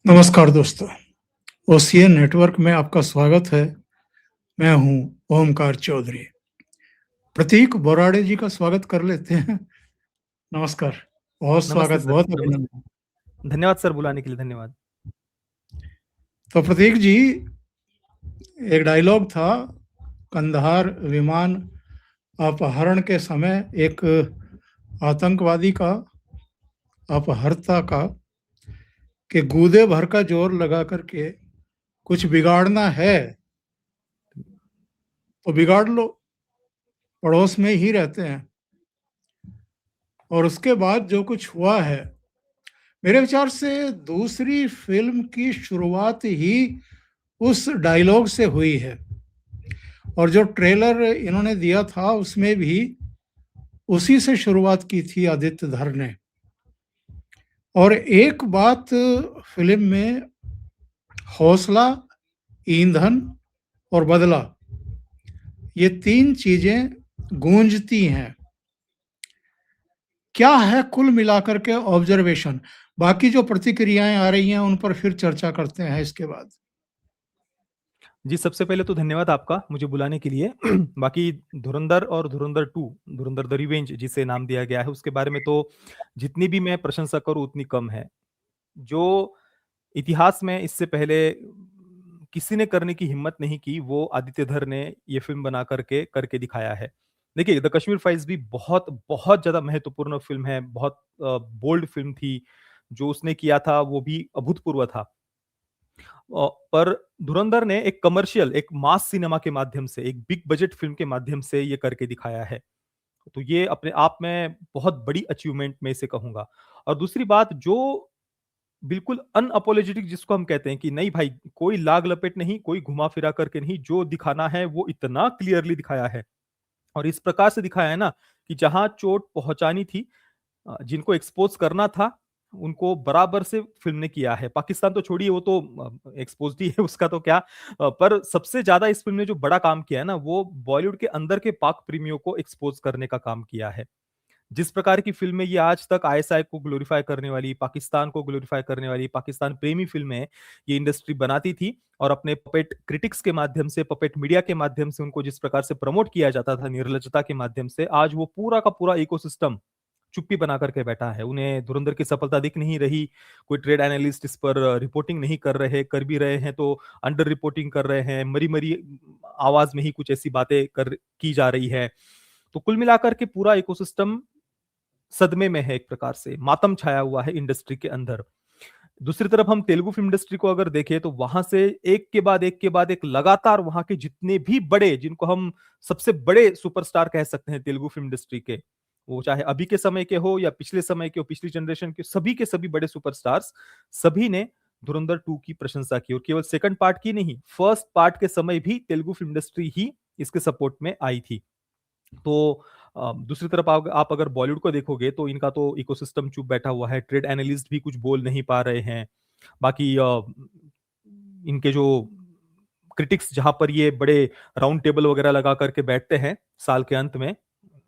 नमस्कार दोस्तों, OCA network में आपका स्वागत है। मैं हूँ ओमकार चौधरी। प्रतीक बोराड़े जी का स्वागत कर लेते हैं। नमस्कार, बहुत नमस्ते स्वागत, सर, बहुत नमस्ते। अभिनंदन। धन्यवाद सर बुलाने के लिए, धन्यवाद। तो प्रतीक जी, एक डायलॉग था कंधार विमान अपहरण के समय एक आतंकवादी का, अपहर्ता का, कि गूदे भर का जोर लगा करके कुछ बिगाड़ना है तो बिगाड़ लो, पड़ोस में ही रहते हैं। और उसके बाद जो कुछ हुआ है, मेरे विचार से दूसरी फिल्म की शुरुआत ही उस डायलॉग से हुई है। और जो ट्रेलर इन्होंने दिया था उसमें भी उसी से शुरुआत की थी आदित्य धर ने। और एक बात फिल्म में हौसला, ईंधन और बदला, ये तीन चीजें गूंजती हैं। क्या है कुल मिलाकर के ऑब्जर्वेशन? बाकी जो प्रतिक्रियाएं आ रही हैं उन पर फिर चर्चा करते हैं इसके बाद। जी, सबसे पहले तो धन्यवाद आपका मुझे बुलाने के लिए। बाकी धुरंधर और धुरंधर 2, धुरंधर द रिवेंज जिसे नाम दिया गया है, उसके बारे में तो जितनी भी मैं प्रशंसा करूँ उतनी कम है। जो इतिहास में इससे पहले किसी ने करने की हिम्मत नहीं की, वो आदित्य धर ने ये फ़िल्म बना करके दिखाया है। देखिए, द कश्मीर फाइल्स भी बहुत बहुत ज़्यादा महत्वपूर्ण फ़िल्म है, बहुत बोल्ड फ़िल्म थी। जो उसने किया था, वो भी अभूतपूर्व था। पर धुरंधर ने एक कमर्शियल, एक मास सिनेमा के माध्यम से, एक बिग बजट फ़िल्म के माध्यम से ये करके दिखाया है। तो ये अपने आप में बहुत बड़ी अचीवमेंट मैं इसे कहूँगा। और दूसरी बात, जो बिल्कुल अनअपोलोजेटिक जिसको हम कहते हैं कि नहीं भाई, कोई लाग-लपेट नहीं, कोई घुमा-फिरा करके नहीं, जो दिखाना है वो इतना क्लियरली दिखाया है। और इस प्रकार से दिखाया है ना कि जहाँ चोट पहुँचानी थी, जिनको एक्सपोज़ करना था, उनको बराबर से फ़िल्म ने किया है। पाकिस्तान तो छोड़िए, वो तो एक्सपोज़्ड ही है, उसका तो क्या। पर सबसे ज़्यादा इस फ़िल्म ने जो बड़ा काम किया है ना, वो बॉलीवुड के अंदर के पाक प्रेमियों को एक्सपोज़ करने का काम किया है। जिस प्रकार की फ़िल्में ये आज तक आईएसआई को ग्लोरीफाई करने वाली, पाकिस्तान को ग्लोरीफाई करने वाली, पाकिस्तान प्रेमी फ़िल्में ये इंडस्ट्री बनाती थी और अपने पपेट क्रिटिक्स के माध्यम से, पपेट मीडिया के माध्यम से उनको जिस प्रकार से प्रमोट किया जाता था निर्लज्जता के माध्यम से, आज वो पूरा का पूरा इकोसिस्टम चुप्पी बना करके बैठा है। उन्हें धुरंधर की सफलता दिख नहीं रही, कोई ट्रेड एनालिस्ट इस पर रिपोर्टिंग नहीं कर रहे, कर भी रहे हैं तो अंडर रिपोर्टिंग कर रहे हैं, मरी-मरी आवाज़ में ही कुछ ऐसी बातें की जा रही है। तो कुल मिलाकर के पूरा इकोसिस्टम सदमे में है, एक प्रकार से मातम छाया हुआ है इंडस्ट्री के अंदर। दूसरी तरफ हम तेलुगु फ़िल्म इंडस्ट्री को अगर देखें तो वहाँ से एक के बाद एक के बाद एक लगातार वहाँ के जितने भी बड़े, जिनको हम सबसे बड़े सुपरस्टार कह सकते हैं तेलुगु फ़िल्म इंडस्ट्री के, वो चाहे अभी के समय के हो या पिछले समय के हो, पिछली जनरेशन के सभी बड़े सुपरस्टार्स, सभी ने धुरंधर 2 की प्रशंसा की और केवल सेकंड पार्ट की नहीं, फर्स्ट पार्ट के समय भी तेलुगु फ़िल्म इंडस्ट्री ही इसके सपोर्ट में आई थी। तो दूसरी तरफ आप अगर बॉलीवुड को देखोगे तो इनका तो इकोसिस्टम चुप बैठा हुआ है, ट्रेड एनालिस्ट भी कुछ बोल नहीं पा रहे हैं। बाकी इनके जो क्रिटिक्स, जहाँ पर ये बड़े राउंड टेबल वगैरह लगा करके बैठते हैं साल के अंत में,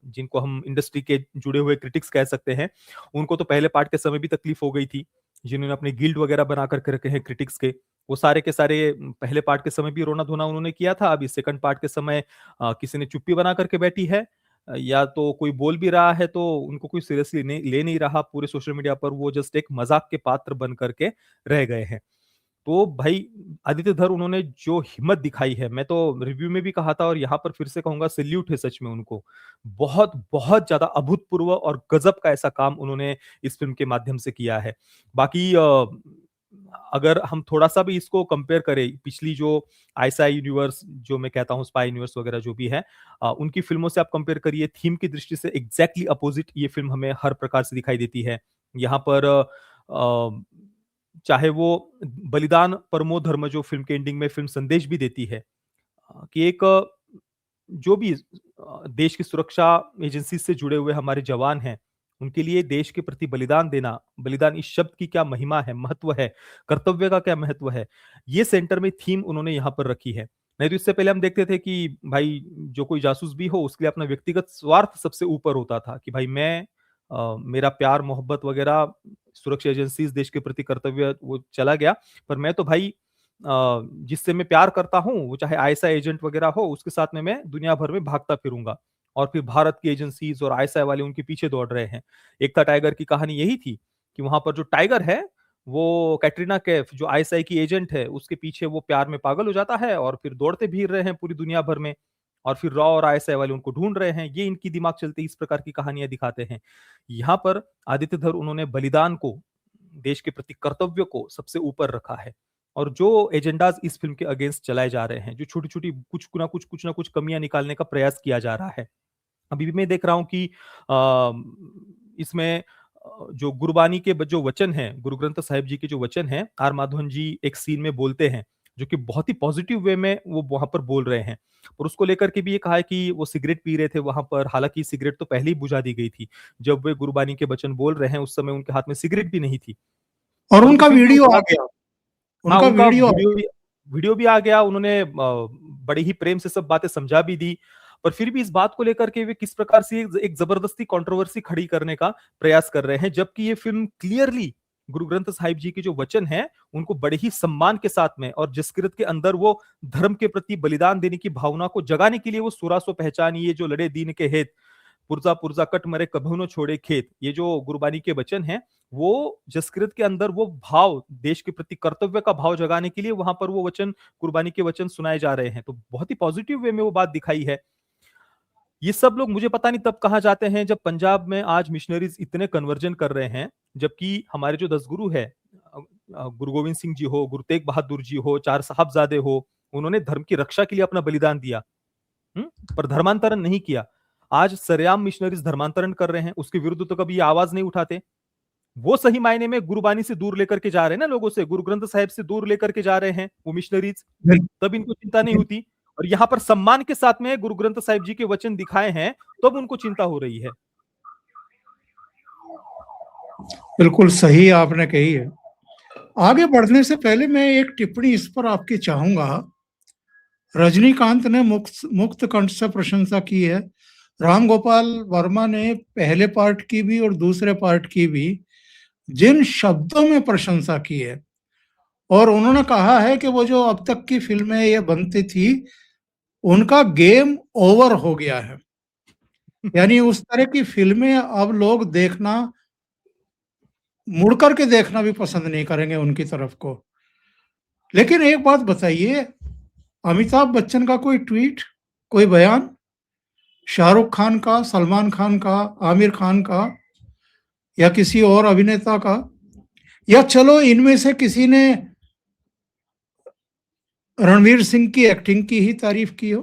जिनको हम इंडस्ट्री के जुड़े हुए क्रिटिक्स कह सकते हैं, उनको तो पहले पार्ट के समय भी तकलीफ हो गई थी। जिन्होंने अपने गिल्ड वगैरह बना करके रखे हैं क्रिटिक्स के, वो सारे के सारे पहले पार्ट के समय भी रोना-धोना उन्होंने किया था। अभी सेकंड पार्ट के समय किसी ने चुप्पी बना करके बैठी है, या तो कोई बोल भी रहा है तो उनको कोई सीरियसली नहीं ले नहीं रहा। पूरे सोशल मीडिया पर वो जस्ट एक मज़ाक के पात्र बन करके रह गए हैं। तो भाई, आदित्य धर उन्होंने जो हिम्मत दिखाई है, मैं तो रिव्यू में भी कहा था और यहाँ पर फिर से कहूँगा, सैल्यूट है सच में उनको। बहुत, बहुत ज़्यादा अभूतपूर्व और गज़ब का ऐसा काम उन्होंने इस फ़िल्म के माध्यम से किया है। बाकी अगर हम थोड़ा-सा भी इसको कंपेयर करें, पिछली जो आईएसआई यूनिवर्स, जो मैं कहता हूँ स्पाई यूनिवर्स वगैरह जो भी है, उनकी फ़िल्मों से आप कंपेयर करिए, थीम की दृष्टि से एग्ज़ैक्टली अपोज़िट ये फ़िल्म हमें हर प्रकार से दिखाई देती है। यहाँ पर चाहे वो बलिदान परमो धर्म, जो फ़िल्म के एंडिंग में फ़िल्म संदेश भी देती है, कि एक जो भी देश की सुरक्षा एजेंसी से जुड़े हुए हमारे जवान हैं, उनके लिए देश के प्रति बलिदान देना, बलिदान इस शब्द की क्या महिमा है, महत्व है, कर्तव्य का क्या महत्व है, ये सेंटर में थीम उन्होंने यहाँ पर रखी है। नहीं तो इससे पहले हम देखते थे कि भाई, जो कोई जासूस भी हो उसके लिए अपना व्यक्तिगत स्वार्थ सबसे ऊपर होता था कि भाई मैं मेरा प्यार मोहब्बत वगैरह सुरक्षा एजेंसीज देश के प्रति कर्तव्य वो चला गया। पर मैं तो भाई जिससे मैं प्यार करता हूँ वो चाहे आईएसआई एजेंट वगैरह हो, उसके साथ में मैं दुनिया भर में भागता फिरूंगा। और फिर भारत की एजेंसीज और आईएसआई वाले उनके पीछे दौड़ रहे हैं। एकता टाइगर की कहानी यही थी कि वहां पर जो टाइगर है वो कैटरीना कैफ जो आईएसआई की एजेंट है उसके पीछे वो प्यार में पागल हो जाता है और फिर दौड़ते फिर रहे हैं पूरी दुनिया भर में। और फिर रॉ और आईएसआई वाले उनको ढूंढ रहे हैं। ये इनकी दिमाग चलती इस प्रकार की कहानियां दिखाते हैं। यहाँ पर आदित्य धर उन्होंने बलिदान को, देश के प्रति कर्तव्य को सबसे ऊपर रखा है। और जो एजेंडाज इस फिल्म के अगेंस्ट चलाए जा रहे हैं, जो छोटी छोटी कुछ ना कुछ कमियां निकालने का प्रयास किया जा रहा है। अभी भी मैं देख रहा हूं कि इसमें जो गुरबानी के जो वचन हैं, गुरु ग्रंथ साहिब जी के जो वचन हैं, आर माधवन जी एक सीन में बोलते हैं जो कि बहुत ही पॉजिटिव वे में वो वहां पर बोल रहे हैं। और उसको लेकर के भी ये कहा है कि वो सिगरेट पी रहे थे वहां पर, हालांकि सिगरेट तो पहले ही बुझा दी गई थी। जब वे गुरबानी के वचन बोल रहे हैं उस समय उनके हाथ में सिगरेट भी नहीं थी। और परंतु उनका फिर भी वो वीडियो आ बात, गया, हाँ, उनका उनका वीडियो वीडियो भी आ गया। उन्होंने बड़े ही प्रेम से सब बातें समझा भी दी। पर फिर भी इस बात को लेकर के वे किस प्रकार से एक जबरदस्ती कंट्रोवर्सी खड़ी करने का प्रयास कर रहे हैं, जबकि ये फिल्म क्लियरली गुरु ग्रंथ साहिब जी के जो वचन हैं उनको बड़े ही सम्मान के साथ में, और जिसकृत के अंदर वो धर्म के प्रति बलिदान देने की भावना को जगाने के लिए वो सूरा सो पहचानिए जो लड़े दीन के हेत, पुर्जा पुर्जा कट मरे कभू न छोड़े खेत, ये जो गुरबानी के वचन हैं वो जसकृत के अंदर वो भाव, देश के प्रति कर्तव्य का भाव जगाने के लिए वहां पर वो वचन, कुर्बानी के वचन सुनाए जा रहे हैं। तो बहुत ही पॉजिटिव वे में वो बात दिखाई है। ये सब लोग मुझे पता नहीं तब कहाँ जाते हैं जब पंजाब में आज मिशनरीज इतने कन्वर्जन कर रहे हैं, जबकि हमारे जो 10 गुरु है, गुरु गोविंद सिंह जी हो, गुरु तेग बहादुर जी हो, चार साहबजादे हो, उन्होंने धर्म की रक्षा के लिए अपना बलिदान दिया। पर धर्मांतरण नहीं किया। आज सरेआम मिशनरीज धर्मांतरण कर रहे हैं, उसके विरुद्ध तो कभी आवाज नहीं उठाते। वो सही मायने में गुरुबानी से दूर लेकर के जा रहे हैं ना, लोगों से गुरु ग्रंथ साहिब से दूर लेकर के जा रहे हैं वो मिशनरीज, तब इनको चिंता नहीं होती। और यहाँ पर सम्मान के साथ में गुरु ग्रंथ साहिब जी के वचन दिखाए हैं, तब उनको चिंता हो रही है। बिल्कुल सही आपने कही है। आगे बढ़ने से पहले मैं एक टिप्पणी इस पर आपकी चाहूंगा। रजनीकांत ने मुक्त कंठ से प्रशंसा की है। राम गोपाल वर्मा ने पहले पार्ट की भी और दूसरे पार्ट की भी जिन शब्दों में प्रशंसा की है, और उन्होंने कहा है कि वो जो अब तक की फिल्में ये बनती थी उनका गेम ओवर हो गया है। यानी उस तरह की फिल्में अब लोग देखना, मुड़ करके देखना भी पसंद नहीं करेंगे उनकी तरफ को। लेकिन एक बात बताइए, अमिताभ बच्चन का कोई ट्वीट, कोई बयान, शाहरुख खान का, सलमान खान का, आमिर खान का, या किसी और अभिनेता का, या चलो इनमें से किसी ने रणवीर सिंह की एक्टिंग की ही तारीफ की हो?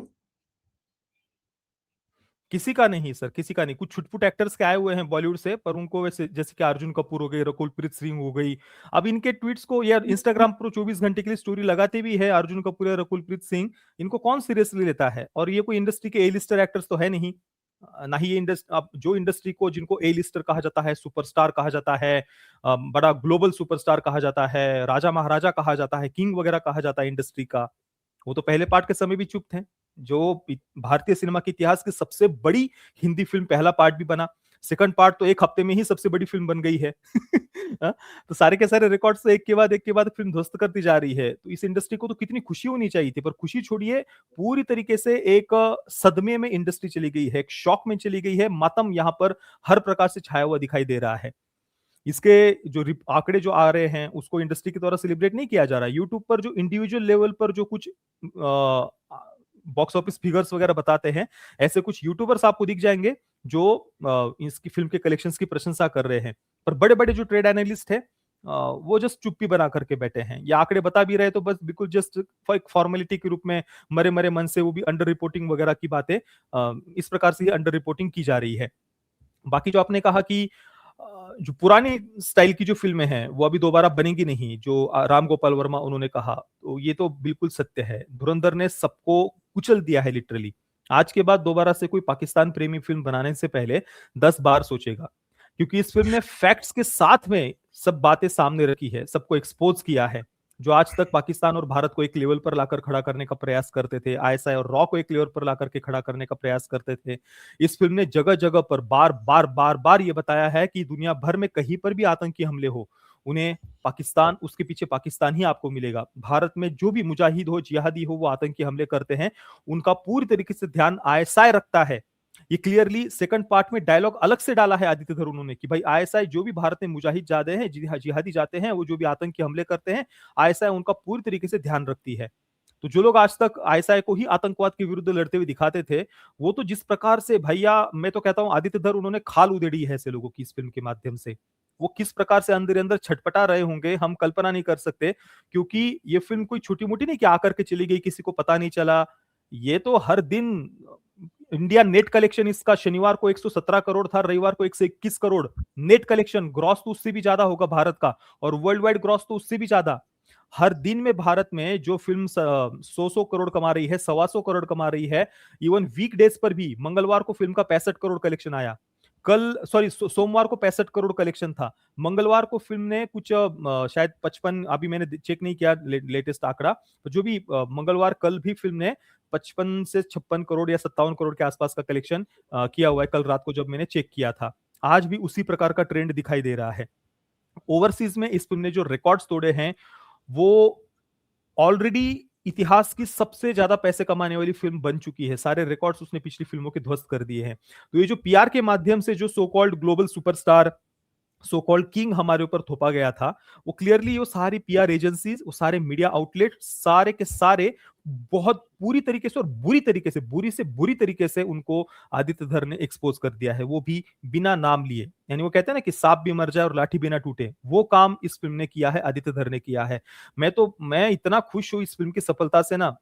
किसी का नहीं सर, किसी का नहीं। कुछ छुटपुट एक्टर्स के आए हुए हैं बॉलीवुड से, पर उनको वैसे जैसे कि अर्जुन कपूर हो गई, रकुलप्रीत सिंह हो गई, अब इनके ट्वीट्स को यार इंस्टाग्राम पर 24 घंटे के लिए स्टोरी लगाते भी है अर्जुन कपूर या रकुलप्रीत सिंह, इनको कौन सीरियसली लेता है? और ये कोई इंडस्ट्री के ए लिस्टर एक्टर्स तो है नहीं। ना ही ये इंडस्ट्री, अब जो इंडस्ट्री को, जिनको ए लिस्टर कहा जाता है, सुपरस्टार कहा जाता है, बड़ा ग्लोबल सुपरस्टार कहा जाता है, राजा महाराजा कहा जाता है, किंग वगैरह कहा जाता है इंडस्ट्री का, वो तो पहले पार्ट के समय भी चुप थे। जो भारतीय सिनेमा के इतिहास की सबसे बड़ी हिंदी फिल्म पहला पार्ट भी बना, सेकंड पार्ट तो एक हफ्ते में ही सबसे बड़ी फिल्म बन गई है। हाँ, तो सारे के सारे रिकॉर्ड्स एक के बाद फिल्म ध्वस्त करती जा रही है। तो इस इंडस्ट्री को तो कितनी खुशी होनी चाहिए थी, पर खुशी छोड़िए, पूरी तरीके से एक सदमे में इंडस्ट्री चली गई है, एक शॉक में चली गई है। मातम यहाँ पर हर प्रकार से छाया हुआ दिखाई दे रहा है। इसके जो आंकड़े जो आ रहे हैं उसको इंडस्ट्री के द्वारा सेलिब्रेट नहीं किया जा रहा है। यूट्यूब पर जो इंडिविजुअल लेवल पर जो कुछ बॉक्स ऑफिस फिगर्स वगैरह बताते हैं, ऐसे कुछ यूट्यूबर्स आपको दिख जाएंगे जो इसकी फिल्म के कलेक्शंस की प्रशंसा कर रहे हैं। पर बड़े बड़े जो ट्रेड एनालिस्ट है वो जस्ट चुप्पी बना करके बैठे हैं। ये आंकड़े बता भी रहे तो बस बिल्कुल जस्ट एक फॉर्मेलिटी के रूप में, मरे मरे मन से, वो भी अंडर रिपोर्टिंग वगैरह की बातें, इस प्रकार से अंडर रिपोर्टिंग की जा रही है। बाकी जो आपने कहा कि जो पुरानी स्टाइल की जो फिल्में हैं वो अभी दोबारा बनेंगी नहीं, जो राम गोपाल वर्मा उन्होंने कहा, तो ये तो बिल्कुल सत्य है। धुरंधर ने सबको कुचल दिया है लिटरली। आज के बाद दोबारा से कोई पाकिस्तान प्रेमी फिल्म बनाने से पहले 10 बार सोचेगा, क्योंकि इस फिल्म ने फैक्ट्स के साथ में सब बातें सामने रखी है, सबको एक्सपोज किया है। जो आज तक पाकिस्तान और भारत को एक लेवल पर लाकर खड़ा करने का प्रयास करते थे, आईएसआई और रॉ को एक लेवल पर लाकर के खड़ा करने का प्रयास करते थे। इस फिल्म ने जगह जगह पर बार बार बार बार ये बताया है कि दुनिया भर में कहीं पर भी आतंकी हमले हो, उन्हें पाकिस्तान, उसके पीछे पाकिस्तान ही आपको मिलेगा। भारत में जो भी मुजाहिद हो, जिहादी हो, वो आतंकी हमले करते हैं, उनका पूरी तरीके से ध्यान आईएसआई रखता है। ये क्लियरली सेकंड पार्ट में डायलॉग अलग से डाला है आदित्य धर उन्होंने कि भाई आईएसआई जो भी भारत में मुजाहिद जाते हैं, जिहादी जाते हैं, वो जो भी आतंकी हमले करते हैं, आईएसआई उनका पूरी तरीके से ध्यान रखती है। तो जो लोग आज तक आईएसआई को ही आतंकवाद के विरुद्ध लड़ते हुए दिखाते थे, वो तो जिस प्रकार से भैया, मैं तो कहता हूं आदित्य धर उन्होंने खाल उधेड़ी है ऐसे लोगों की इस फिल्म के माध्यम से। वो किस प्रकार से अंदर अंदर छटपटा रहे होंगे हम कल्पना नहीं कर सकते, क्योंकि ये फिल्म कोई छोटी मोटी नहीं कि आकर के चली गई, किसी को पता नहीं चला। ये तो हर दिन इंडिया नेट कलेक्शन इसका शनिवार को 117 करोड़ था, रविवार को 121 करोड़ नेट कलेक्शन, ग्रॉस तो उससे भी ज्यादा होगा भारत का, और वर्ल्ड वाइड ग्रॉस तो उससे भी ज्यादा। हर दिन में भारत में जो फिल्म 100 करोड़ कमा रही है, 125 करोड़ कमा रही है। इवन वीक डेज पर भी मंगलवार को फिल्म का 65 करोड़ कलेक्शन आया, कल सॉरी सोमवार को 65 करोड़ कलेक्शन था, मंगलवार को फिल्म ने कुछ शायद 55, अभी मैंने चेक नहीं किया लेटेस्ट आंकड़ा, तो जो भी मंगलवार कल भी फिल्म ने 55 से 56 करोड़ या 57 करोड़ के आसपास का कलेक्शन किया हुआ है, कल रात को जब मैंने चेक किया था। आज भी उसी प्रकार का ट्रेंड दिखाई दे रहा है। ओवरसीज में इस फिल्म ने जो रिकॉर्ड्स तोड़े हैं, वो ऑलरेडी इतिहास की सबसे ज्यादा पैसे कमाने वाली फिल्म बन चुकी है। सारे रिकॉर्ड्स उसने पिछली फिल्मों के ध्वस्त कर दिए हैं। तो ये जो पीआर के माध्यम से जो so called global superstar, so called king हमारे ऊपर थोपा गया था, वो क्लियरली वो सारी पीआर एजेंसीज, वो सारे मीडिया आउटलेट, सारे के सारे बहुत पूरी तरीके से और बुरी तरीके से, बुरी से बुरी तरीके से उनको आदित्य धर ने एक्सपोज कर दिया है, वो भी बिना नाम लिए। यानी वो कहते हैं ना कि सांप भी मर जाए और लाठी भी ना टूटे, वो काम इस फिल्म ने किया है, आदित्य धर ने किया है। मैं इतना खुश हूं इस फिल्म की सफलता से ना,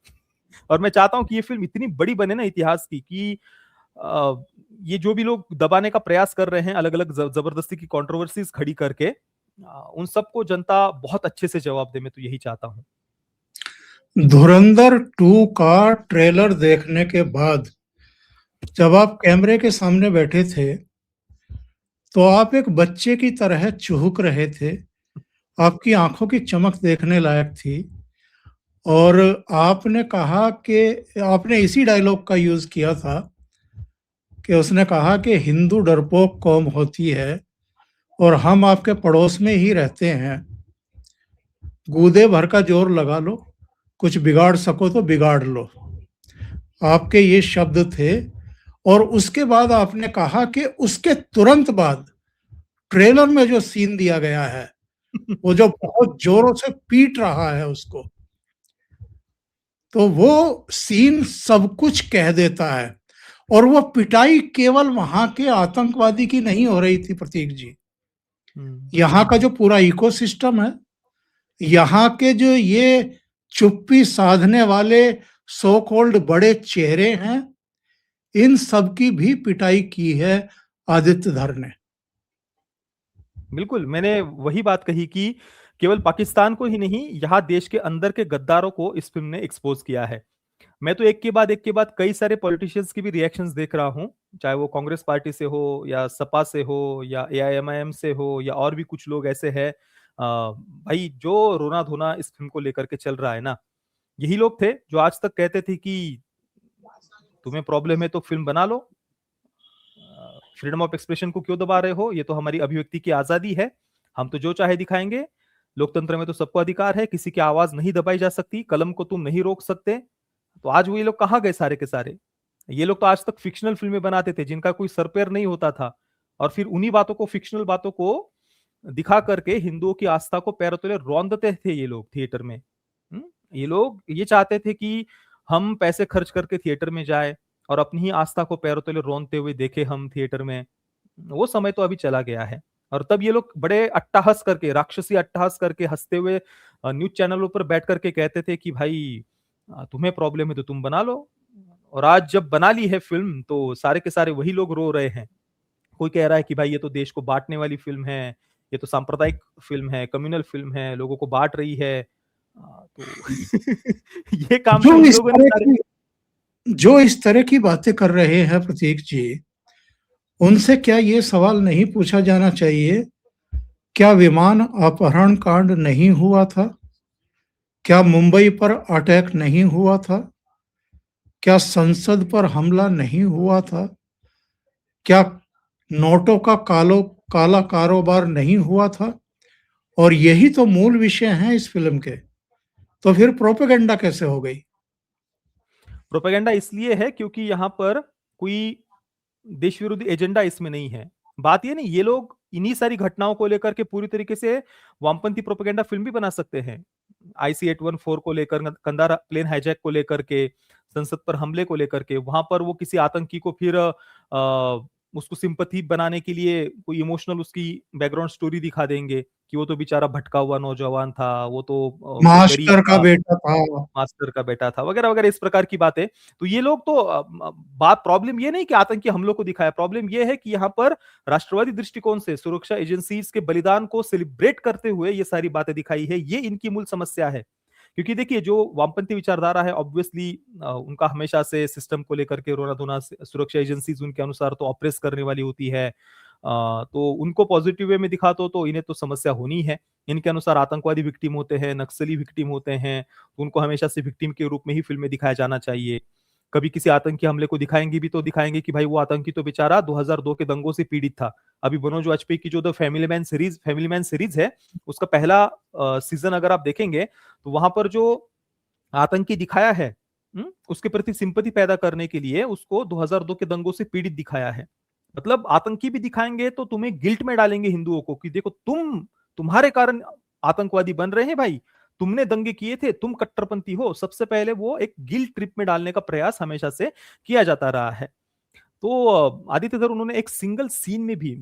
और मैं चाहता हूं कि ये फिल्म इतनी बड़ी बने ना इतिहास की, कि ये जो भी लोग दबाने का प्रयास कर रहे हैं अलग अलग जबरदस्ती की कंट्रोवर्सीज खड़ी करके, उन सबको जनता बहुत अच्छे से जवाब दे। मैं तो यही चाहता हूं। धुरंधर 2 का ट्रेलर देखने के बाद जब आप कैमरे के सामने बैठे थे, तो आप एक बच्चे की तरह चुहक रहे थे। आपकी आंखों की चमक देखने लायक थी, और आपने कहा कि आपने इसी डायलॉग का यूज किया था कि उसने कहा कि हिंदू डरपोक कौम होती है और हम आपके पड़ोस में ही रहते हैं, गूदे भर का जोर लगा लो, कुछ बिगाड़ सको तो बिगाड़ लो। आपके ये शब्द थे। और उसके बाद आपने कहा कि उसके तुरंत बाद ट्रेलर में जो सीन दिया गया है, वो जो बहुत जोरों से पीट रहा है उसको, तो वो सीन सब कुछ कह देता है। और वो पिटाई केवल वहां के आतंकवादी की नहीं हो रही थी प्रतीक जी, यहाँ का जो पूरा इकोसिस्टम है, यहाँ के जो ये चुप्पी साधने वाले सो कॉल्ड बड़े चेहरे हैं, इन सब की भी पिटाई की है आदित्य धर ने। बिल्कुल, मैंने वही बात कही कि केवल पाकिस्तान को ही नहीं, यहाँ देश के अंदर के गद्दारों को इस फिल्म ने एक्सपोज किया है। मैं तो एक के बाद कई सारे पॉलिटिशियंस की भी रिएक्शंस देख रहा हूँ, चाहे वो कांग्रेस पार्टी से हो या सपा से हो या एआईएमआईएम से हो या और भी कुछ लोग ऐसे हैं। भाई जो रोना धोना इस फिल्म को लेकर के चल रहा है ना, यही लोग थे जो आज तक कहते थे कि तुम्हें प्रॉब्लम है तो फिल्म बना लो, फ्रीडम ऑफ एक्सप्रेशन को क्यों दबा रहे हो, ये तो हमारी अभिव्यक्ति की आजादी है, हम तो जो चाहे दिखाएंगे, लोकतंत्र में तो सबको अधिकार है, किसी की आवाज नहीं दबाई जा सकती, कलम को तुम नहीं रोक सकते। तो आज वो ये लोग कहाँ गए सारे के सारे? ये लोग तो आज तक फिक्शनल फिल्में बनाते थे जिनका कोई सर पैर नहीं होता था, और फिर उन्हीं बातों को, फिक्शनल बातों को दिखा करके हिंदुओं की आस्था को पैरों तले रौंदते थे ये लोग थिएटर में। ये लोग ये चाहते थे कि हम पैसे खर्च करके थिएटर में जाए और अपनी ही आस्था को पैरों तले रौंदते हुए देखे हम थिएटर में। वो समय तो अभी चला गया है। और तब ये लोग बड़े अट्टहास करके, राक्षसी अट्टहास करके, हंसते हुए न्यूज चैनलों पर बैठ करके कहते थे कि भाई तुम्हें प्रॉब्लम है तो तुम बना लो। और आज जब बना ली है फिल्म तो सारे के सारे वही लोग रो रहे हैं। कोई कह रहा है कि भाई ये तो देश को बांटने वाली फिल्म है, ये तो सांप्रदायिक फिल्म है, कम्युनल फिल्म है, लोगों को बांट रही है। तो ये काम तो इन लोगों ने सारे जो इस तरह की बातें कर रहे हैं प्रतीक जी, उनसे क्या ये सवाल नहीं पूछा जाना चाहिए, क्या विमान अपहरण कांड नहीं हुआ था? क्या मुंबई पर अटैक नहीं हुआ था? क्या संसद पर हमला नहीं हुआ था? क्या नोटों का काला कारोबार नहीं हुआ था? और यही तो मूल विषय हैं इस फ़िल्म के। तो फिर प्रोपेगेंडा कैसे हो गई? प्रोपेगेंडा इसलिए है क्योंकि यहाँ पर कोई देश विरोधी एजेंडा इसमें नहीं है। बात ये नहीं, ये लोग इन्हीं सारी घटनाओं को लेकर के पूरी तरीके से वामपंथी प्रोपेगेंडा फ़िल्म भी बना सकते हैं। IC-814 को लेकर, कंधार प्लेन हाइजैक को लेकर के, संसद पर हमले को लेकर के, वहाँ पर वो किसी आतंकी को फिर उसको सिंपैथी बनाने के लिए कोई इमोशनल उसकी बैकग्राउंड स्टोरी दिखा देंगे कि वो तो बेचारा भटका हुआ नौजवान था, वो तो गरीब मास्टर का था। बेटा था। मास्टर का बेटा था, वगैरह-वगैरह इस प्रकार की बातें। तो ये लोग तो बात प्रॉब्लम ये नहीं कि आतंकी हमलों को दिखाया, प्रॉब्लम ये है कि यहाँ पर राष्ट्रवादी दृष्टिकोण से सुरक्षा एजेंसीज़ के बलिदान को सेलिब्रेट करते हुए ये सारी बातें दिखाई है, ये इनकी मूल समस्या है। क्योंकि देखिए जो वामपंथी विचारधारा है ऑब्वियसली उनका हमेशा से सिस्टम को लेकर के रोना-धोना सुरक्षा एजेंसीज़ उनके अनुसार तो ऑपरेस करने वाली होती है। तो उनको पॉजिटिव वे में दिखा तो इन्हें तो समस्या होनी है। इनके अनुसार आतंकवादी विक्टिम होते हैं, नक्सली विक्टिम होते हैं, तो उनको हमेशा से विक्टिम के रूप में ही फ़िल्म में दिखाया जाना चाहिए। कभी किसी आतंकी हमले को दिखाएँगे भी तो दिखाएँगे कि भाई वो आतंकी तो बेचारा 2002 के दंगों से पीड़ित था। अभी मनोज वाजपेयी की जो द फैमिली मैन सीरीज़ है, उसका पहला सीज़न अगर आप देखेंगे, तो वहाँ पर जो आतंकी दिखाया है, उसके प्रति सिंपैथी पैदा करने के लिए उसको 2002 के दंगों से पीड़ित दिखाया है। मतलब आतंकी भी दिखाएँगे तो तुम्हें गिल्ट में डालेंगे हिंदुओं को कि देखो तुम्हारे कारण आतंकवादी बन रहे हैं भाई, तुमने दंगे किए थे, तुम कट्टरपंथी हो। सबसे पहले वो एक गिल्ट ट्रिप में डालने का प्रयास हमेशा से किया जाता रहा है। तो आदित्य धर उन्होंने एक सिंगल सीन में भी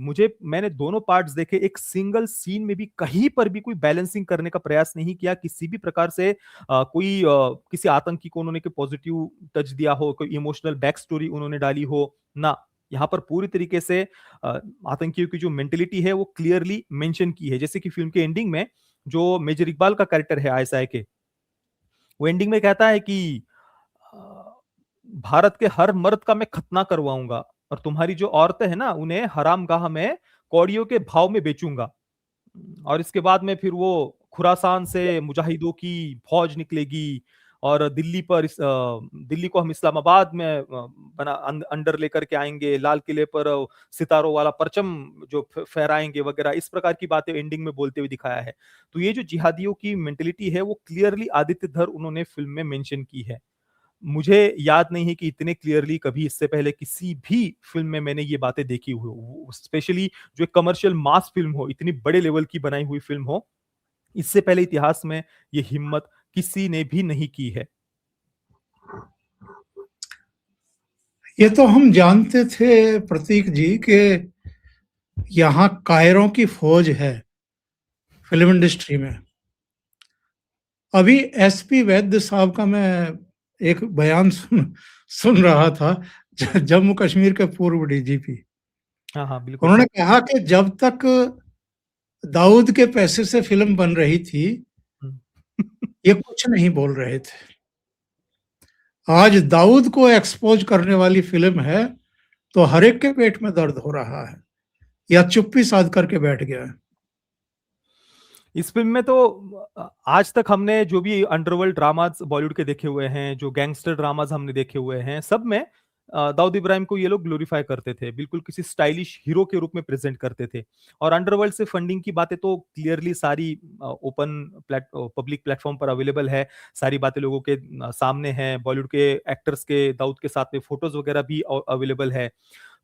मैंने दोनों पार्ट्स देखे, एक सिंगल सीन में भी कहीं पर भी कोई बैलेंसिंग करने का प्रयास नहीं किया, किसी भी प्रकार से किसी आतंकी को उन्होंने कोई पॉजिटिव टच दिया हो, कोई इमोशनल बैक स्टोरी उन्होंने डाली हो, ना। यहाँ पर पूरी तरीके से आतंकियों की जो मेंटालिटी है वो क्लियरली मेंशन की है। जैसे कि फ़िल्म के एंडिंग में जो मेजर इकबाल का कैरेक्टर है आईएसआई के, वो एंडिंग में कहता है कि अ, भारत के हर मर्द का मैं खतना करवाऊँगा और तुम्हारी जो औरतें हैं ना, उन्हें हरामगाह में कौड़ियों के भाव में बेचूँगा। और इसके बाद में फिर वो खुरासान से मुजाहिदों की फौज निकलेगी और दिल्ली को हम इस्लामाबाद में अंडर लेकर के आएँगे, लाल किले पर सितारों वाला परचम जो फहराएँगे वगैरह, इस प्रकार की बातें एंडिंग में बोलते हुए दिखाया है। तो ये जो जिहादियों की मेंटालिटी है, वो क्लियरली आदित्य धर उन्होंने फ़िल्म में मेंशन की है। मुझे याद नहीं है कि इतने क्लियरली कभी इससे पहले किसी भी फ़िल्म में मैंने ये बातें देखी हो। स्पेशली जो एक कमर्शियल मास फ़िल्म हो, इतनी बड़े लेवल की बनाई हुई फ़िल्म हो, इससे पहले इतिहास में ये हिम्मत किसी ने भी नहीं की है। ये तो हम जानते थे प्रतीक जी कि यहाँ कायरों की फौज है फ़िल्म इंडस्ट्री में। अभी एसपी वैद्य साहब का मैं एक बयान सुन रहा था, जम्मू कश्मीर के पूर्व डीजीपी। हाँ, हाँ, बिल्कुल। उन्होंने कहा कि जब तक दाऊद के पैसे से फ़िल्म बन रही थी, हुँ। ये कुछ नहीं बोल रहे थे। आज दाऊद को एक्सपोज़ करने वाली फ़िल्म है, तो हर एक के पेट में दर्द हो रहा है या चुप्पी साध करके बैठ गया है। इस फ़िल्म में तो आज तक हमने जो भी अंडरवर्ल्ड ड्रामाज़ बॉलीवुड के देखे हुए हैं, जो गैंगस्टर ड्रामाज़ हमने देखे हुए हैं, सब में दाऊद इब्राहिम को ये लोग ग्लोरीफाई करते थे। बिल्कुल किसी स्टाइलिश हीरो के रूप में प्रेज़ेंट करते थे। और अंडरवर्ल्ड से फंडिंग की बातें तो क्लियरली सारी ओपन पब्लिक प्लेटफ़ॉर्म पर अवेलेबल है। सारी बातें लोगों के सामने हैं। बॉलीवुड के एक्टर्स के दाऊद के साथ में फ़ोटोज़ वगैरह भी अवेलेबल है।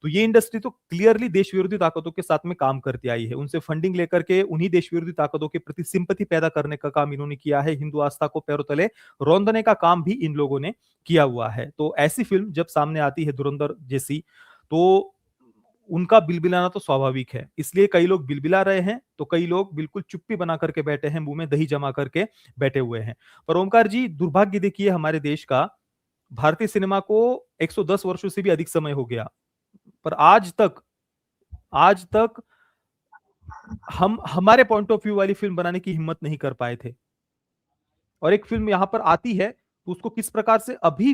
तो ये इंडस्ट्री तो क्लियरली देश विरोधी ताकतों के साथ में काम करती आई है। उनसे फंडिंग लेकर के उन्हीं देश विरोधी ताकतों के प्रति सिंपैथी पैदा करने का काम इन्होंने किया है। हिंदू आस्था को पैरों तले रौंदने का काम भी इन लोगों ने किया हुआ है। तो ऐसी फ़िल्म जब सामने आती है धुरंधर जैसी, तो उनका बिलबिलाना तो स्वाभाविक है। इसलिए कई लोग बिलबिला रहे हैं, तो कई लोग बिल्कुल चुप्पी बना करके बैठे हैं, मुँह में दही जमा करके बैठे हुए हैं। पर ओमकार जी, दुर्भाग्य देखिए हमारे देश का, भारतीय सिनेमा को 110 वर्षों से भी अधिक समय हो गया। पर आज तक हम हमारे पॉइंट ऑफ व्यू वाली फ़िल्म बनाने की हिम्मत नहीं कर पाए थे। और एक फ़िल्म यहाँ पर आती है, तो उसको किस प्रकार से अभी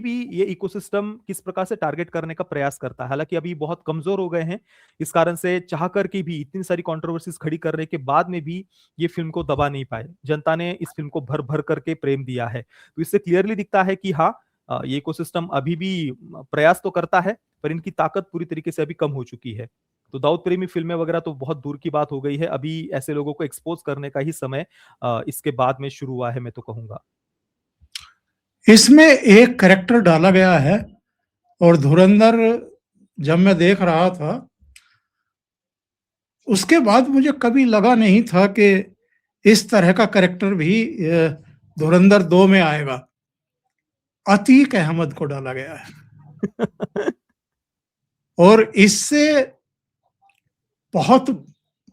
भी ये इकोसिस्टम किस प्रकार से टारगेट करने का प्रयास करता है। हालाँकि अभी बहुत कमज़ोर हो गए हैं, इस कारण से चाह कर के भी इतनी सारी कंट्रोवर्सीज़ खड़ी करने के बाद में भी ये फ़िल्म को दबा नहीं पाए। जनता ने इस फ़िल्म को भर-भर करके प्रेम दिया है। तो इससे क्लियरली दिखता है कि हाँ, ये इकोसिस्टम अभी भी प्रयास तो करता है, पर इनकी ताकत पूरी तरीके से अभी कम हो चुकी है। तो दाऊद प्रेमी फ़िल्में वगैरह तो बहुत दूर की बात हो गई है। अभी ऐसे लोगों को एक्सपोज़ करने का ही समय इसके बाद में शुरू हुआ है, मैं तो कहूँगा। इसमें एक कैरेक्टर डाला गया है और धुरंधर जब मैं देख रहा था, उसके बाद मुझे कभी लगा नहीं था कि इस तरह का कैरेक्टर भी धुरंधर 2 में आएगा। अतीक अहमद को डाला गया है और इससे बहुत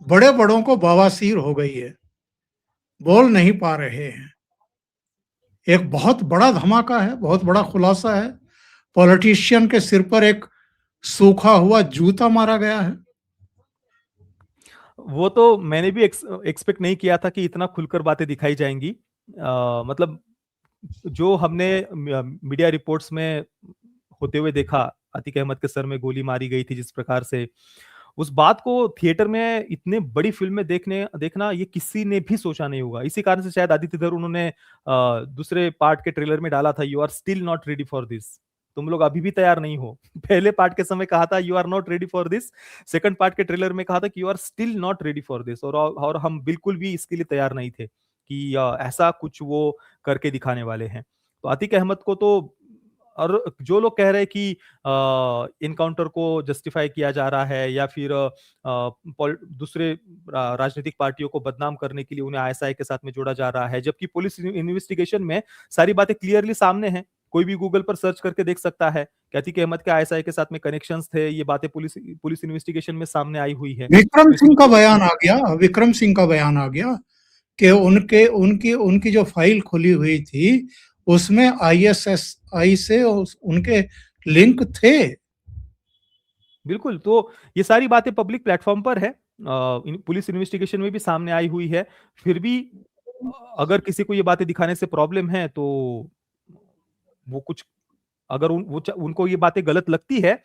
बड़े-बड़ों को बवासीर हो गई है, बोल नहीं पा रहे हैं। एक बहुत बड़ा धमाका है, बहुत बड़ा खुलासा है। पॉलिटिशियन के सिर पर एक सूखा हुआ जूता मारा गया है। वो तो मैंने भी एक्सपेक्ट नहीं किया था कि इतना खुलकर बातें दिखाई जाएँगी। मतलब जो हमने मीडिया रिपोर्ट्स में होते हुए देखा, अतीक अहमद के सर में गोली मारी गई थी जिस प्रकार से, उस बात को थिएटर में इतने बड़ी फ़िल्म में देखना ये किसी ने भी सोचा नहीं होगा। इसी कारण से शायद आदित्य धर उन्होंने दूसरे पार्ट के ट्रेलर में डाला था, "you are still not ready for this." तुम लोग अभी भी तैयार नहीं हो। पहले पार्ट के समय कहा था, "you are not ready for this." Second part के ट्रेलर में कहा था कि, "you are still not ready for this." और हम बिल्कुल भी इसके लिए तैयार नहीं थे कि ऐसा कुछ वो करके दिखाने वाले हैं। तो अतीक अहमद को तो और जो लोग कह रहे हैं कि एनकाउंटर को जस्टिफाई किया जा रहा है या फिर दूसरे राजनीतिक पार्टियों को बदनाम करने के लिए उन्हें आईएसआई के साथ में जोड़ा जा रहा है, जबकि पुलिस इन्वेस्टिगेशन में सारी बातें क्लियरली सामने हैं। कोई भी गूगल पर सर्च करके देख सकता है कि अतीक अहमद के आईएसआई के साथ में कनेक्शंस थे, ये बातें पुलिस पुलिस इन्वेस्टिगेशन में सामने आई हुई है। विक्रम तो सिंह इसमें का कोई बयान आ गया, विक्रम सिंह का बयान आ गया कि उनके उनकी उनकी जो फाइल खुली हुई थी, उसमें आईएसएसआई से उनके लिंक थे। बिल्कुल, तो ये सारी बातें पब्लिक प्लेटफ़ॉर्म पर है। पुलिस इन्वेस्टिगेशन में भी सामने आई हुई है। फिर भी अगर किसी को ये बातें दिखाने से प्रॉब्लम है तो वो कुछ अगर उनको ये बातें गलत लगती है,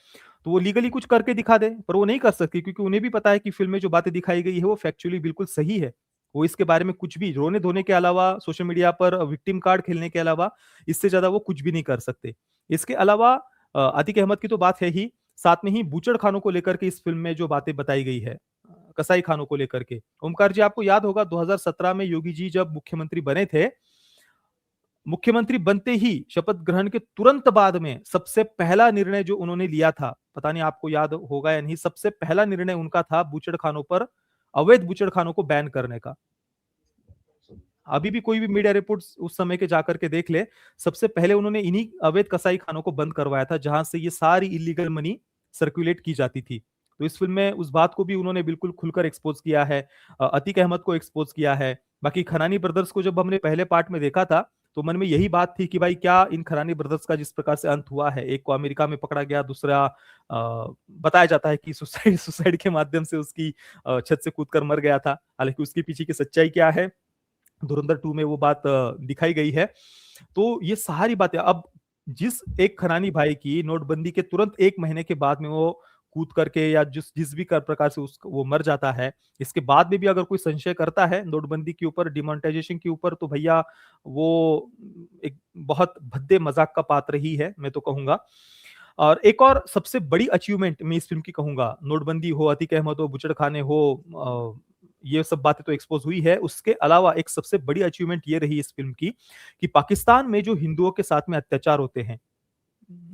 तो वो लीगली कुछ करके दिखा दें, पर वो नहीं कर सकती क्योंकि उन्हें भी पता है कि फ़िल्म में जो बातें दिखाई गई है वो फैक्चुअली बिल्कुल सही है। वो इसके बारे में कुछ भी रोने-धोने के अलावा, सोशल मीडिया पर विक्टिम कार्ड खेलने के अलावा, इससे ज़्यादा वो कुछ भी नहीं कर सकते। इसके अलावा आतिक अहमद की तो बात है ही, साथ में ही बूचड़खानों को लेकर के इस फ़िल्म में जो बातें बताई गई है, कसाई खानों को लेकर के। ओमकार जी, आपको याद होगा 2017 में योगी जी जब मुख्यमंत्री बने थे, मुख्यमंत्री बनते ही शपथ ग्रहण के तुरंत बाद में सबसे पहला निर्णय जो उन्होंने लिया था, पता नहीं आपको याद होगा या नहीं, सबसे पहला निर्णय उनका था बूचड़खानों पर, अवैध बूचड़खानों को बैन करने का। अभी भी कोई भी मीडिया रिपोर्ट्स उस समय के जाकर के देख ले, सबसे पहले उन्होंने इन्हीं अवैध कसाई खानों को बंद करवाया था, जहां से ये सारी इल्लीगल मनी सर्कुलेट की जाती थी। तो इस फ़िल्म में उस बात को भी उन्होंने बिल्कुल खुलकर एक्सपोज़ किया है। अतीक अहमद को एक्सपोज़ किया है। बाकी खनानी ब्रदर्स को जब हमने पहले पार्ट में देखा था, तो मन में यही बात थी कि भाई क्या इन खरानी ब्रदर्स का जिस प्रकार से अंत हुआ है, एक को अमेरिका में पकड़ा गया, दूसरा बताया जाता है कि सुसाइड सुसाइड के माध्यम से उसकी छत से कूदकर मर गया था। हालाँकि उसके पीछे की सच्चाई क्या है, धुरंधर 2 में वो बात दिखाई गई है। तो ये सारी बातें अब जिस एक खरानी भाई की नोटबंदी के तुरंत 1 महीने के बाद में वो कूद करके या जिस जिस भी प्रकार से वो मर जाता है, इसके बाद में भी अगर कोई संशय करता है नोटबंदी के ऊपर, डिमोनेटाइजेशन के ऊपर, तो भैया वो एक बहुत भद्दे मज़ाक का पात्र ही है, मैं तो कहूँगा। और एक और सबसे बड़ी अचीवमेंट मैं इस फ़िल्म की कहूँगा, नोटबंदी हो, अतीक अहमद हो, बूचड़खाने हो, ये सब बातें तो एक्सपोज़ हुई है। उसके अलावा एक सबसे बड़ी अचीवमेंट ये रही इस फ़िल्म की कि पाकिस्तान में जो हिंदुओं के साथ में अत्याचार होते हैं,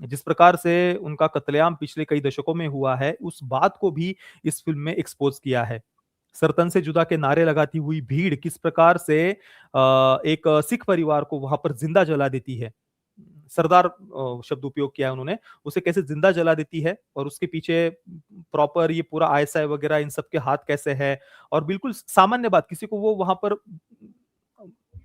जिस प्रकार से उनका कत्लेआम पिछले कई दशकों में हुआ है, उस बात को भी इस फ़िल्म में एक्सपोज़ किया है। सरतन से जुदा के नारे लगाती हुई भीड़ किस प्रकार से एक सिख परिवार को वहाँ पर ज़िंदा जला देती है। सरदार शब्द उपयोग किया है उन्होंने, उसे कैसे ज़िंदा जला देती है और उसके पीछे प्रॉपर ये पूरा आईएसआई वगैरह इन सब के हाथ कैसे है, और बिल्कुल सामान्य बात, किसी को वो वहाँ पर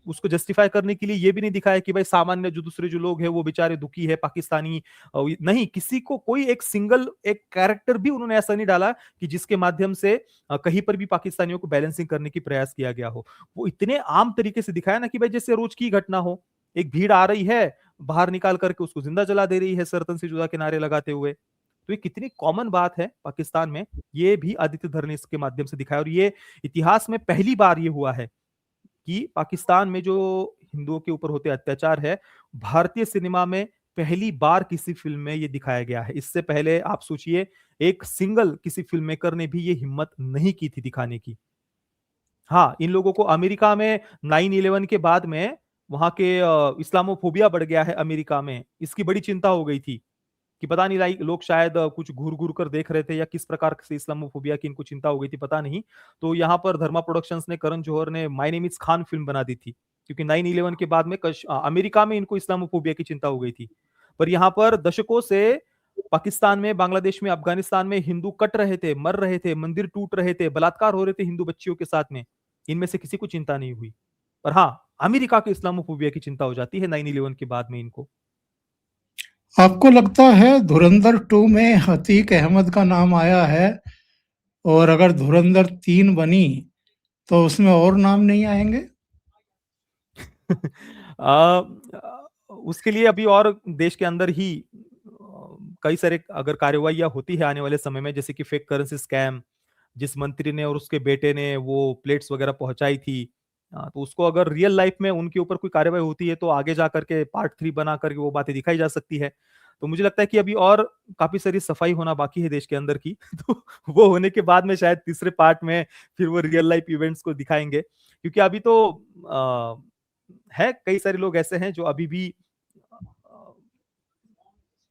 उसको जस्टिफाई करने के लिए ये भी नहीं दिखाया कि भाई सामान्य जो दूसरे जो लोग हैं वो बेचारे दुखी है, पाकिस्तानी नहीं, किसी को कोई एक सिंगल एक कैरेक्टर भी उन्होंने ऐसा नहीं डाला कि जिसके माध्यम से कहीं पर भी पाकिस्तानियों को बैलेंसिंग करने की प्रयास किया गया हो। वो इतने आम तरीके से दिखाया ना कि भाई जैसे रोज की घटना हो। एक भीड़ आ रही है, बाहर निकाल करके उसको जिंदा जला दे रही है सरतन से जुदा के नारे लगाते हुए। तो ये कितनी कॉमन बात है पाकिस्तान में, ये भी आदित्य धर ने इसके माध्यम से दिखाया। और ये इतिहास में पहली बार ये हुआ है कि पाकिस्तान में जो हिंदुओं के ऊपर होते अत्याचार है, भारतीय सिनेमा में पहली बार किसी फिल्म में ये दिखाया गया है। इससे पहले आप सोचिए, एक सिंगल किसी फिल्म मेकर ने भी ये हिम्मत नहीं की थी दिखाने की। हाँ, इन लोगों को अमेरिका में 9/11 के बाद में वहां के इस्लामोफोबिया बढ़ गया है अमेरिका में, इसकी बड़ी चिंता हो गई थी कि पता नहीं लाइक लोग शायद कुछ घूर-घूर कर देख रहे थे या किस प्रकार से इस्लामोफोबिया की इनको चिंता हो गई थी, पता नहीं। तो यहाँ पर धर्मा प्रोडक्शंस ने, करण जौहर ने my name is Khan film बना दी थी। क्योंकि 9/11 के बाद में अमेरिका में इनको इस्लामोफोबिया की चिंता हो गई थी। पर यहाँ पर दशकों से पाकिस्तान में, बांग्लादेश में, अफ़गानिस्तान में हिंदू कट रहे थे, मर रहे थे, मंदिर टूट रहे थे, बलात्कार हो रहे थे हिंदू बच्चियों के साथ में। इनमें से किसी को चिंता नहीं हुई। पर हाँ, अमेरिका के इस्लामोफोबिया की चिंता हो जाती है 9/11 के बाद में इनको। आपको लगता है धुरंधर 2 में अतीक अहमद का नाम आया है, और अगर धुरंधर 3 बनी तो उसमें और नाम नहीं आएंगे? उसके लिए अभी और देश के अंदर ही कई सारे अगर कार्रवाइयाँ होती है आने वाले समय में, जैसे कि फेक करेंसी स्कैम, जिस मंत्री ने और उसके बेटे ने वो प्लेट्स वगैरह पहुँचाई थी। तो उसको अगर रियल लाइफ में उनके ऊपर कोई कार्रवाई होती है तो आगे जा करके पार्ट 3 बना करके वो बातें दिखाई जा सकती है। तो मुझे लगता है कि अभी और काफ़ी सारी सफाई होना बाकी है देश के अंदर की। तो वो होने के बाद में शायद तीसरे पार्ट में फिर वो रियल लाइफ इवेंट्स को दिखाएँगे। क्योंकि अभी तो अ, है कई सारे लोग ऐसे हैं जो अभी भी अ,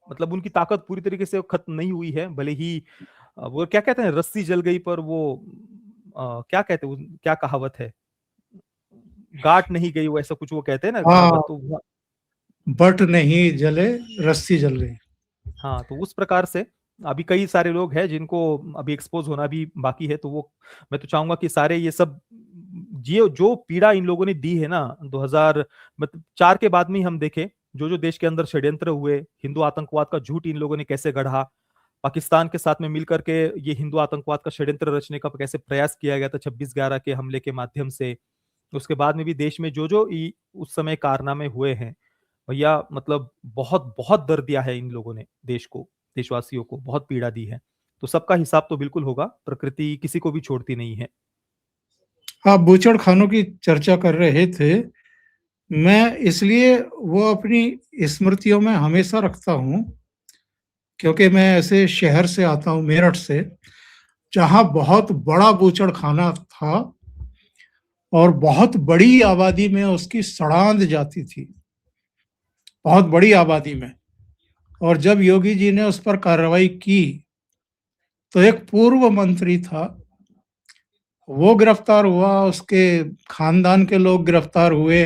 मतलब उनकी ताकत पूरी तरीके से खत्म नहीं हुई है। भले ही वो क्या कहते हैं, रस्सी जल गई पर वो क्या कहते हैं, क्या कहावत है? गाँठ नहीं गई, वो ऐसा कुछ वो कहते हैं ना हाँ, कहावत, तो बट नहीं जले, रस्सी जल गई। हाँ, तो उस प्रकार से अभी कई सारे लोग हैं जिनको अभी एक्सपोज़ होना भी बाकी है। तो वो मैं तो चाहूँगा कि सारे ये सब ये जो पीड़ा इन लोगों ने दी है ना 2000 मतलब 4 के बाद में ही हम देखें, जो-जो देश के अंदर षड्यंत्र हुए, हिंदू आतंकवाद का झूठ इन लोगों ने कैसे गढ़ा, पाकिस्तान के साथ में मिलकर के ये हिंदू आतंकवाद का षड्यंत्र रचने का कैसे प्रयास किया गया था 26/11 के हमले के माध्यम से। उसके बाद में भी देश में जो-जो उस समय कारनामे हुए हैं, भैया मतलब बहुत-बहुत दर्द दिया है इन लोगों ने देश को, देशवासियों को, बहुत पीड़ा दी है। तो सबका हिसाब तो बिल्कुल होगा, प्रकृति किसी को भी छोड़ती नहीं है। आप बूचड़खानों की चर्चा कर रहे थे। मैं इसलिए वो अपनी स्मृतियों में हमेशा रखता हूँ, क्योंकि मैं ऐसे शहर से आता हूँ, मेरठ से, जहाँ बहुत बड़ा बूचड़खाना था और बहुत बड़ी आबादी में उसकी सड़ांध जाती थी, बहुत बड़ी आबादी में। और जब योगी जी ने उस पर कार्रवाई की, तो एक पूर्व मंत्री था, वो गिरफ्तार हुआ, उसके खानदान के लोग गिरफ्तार हुए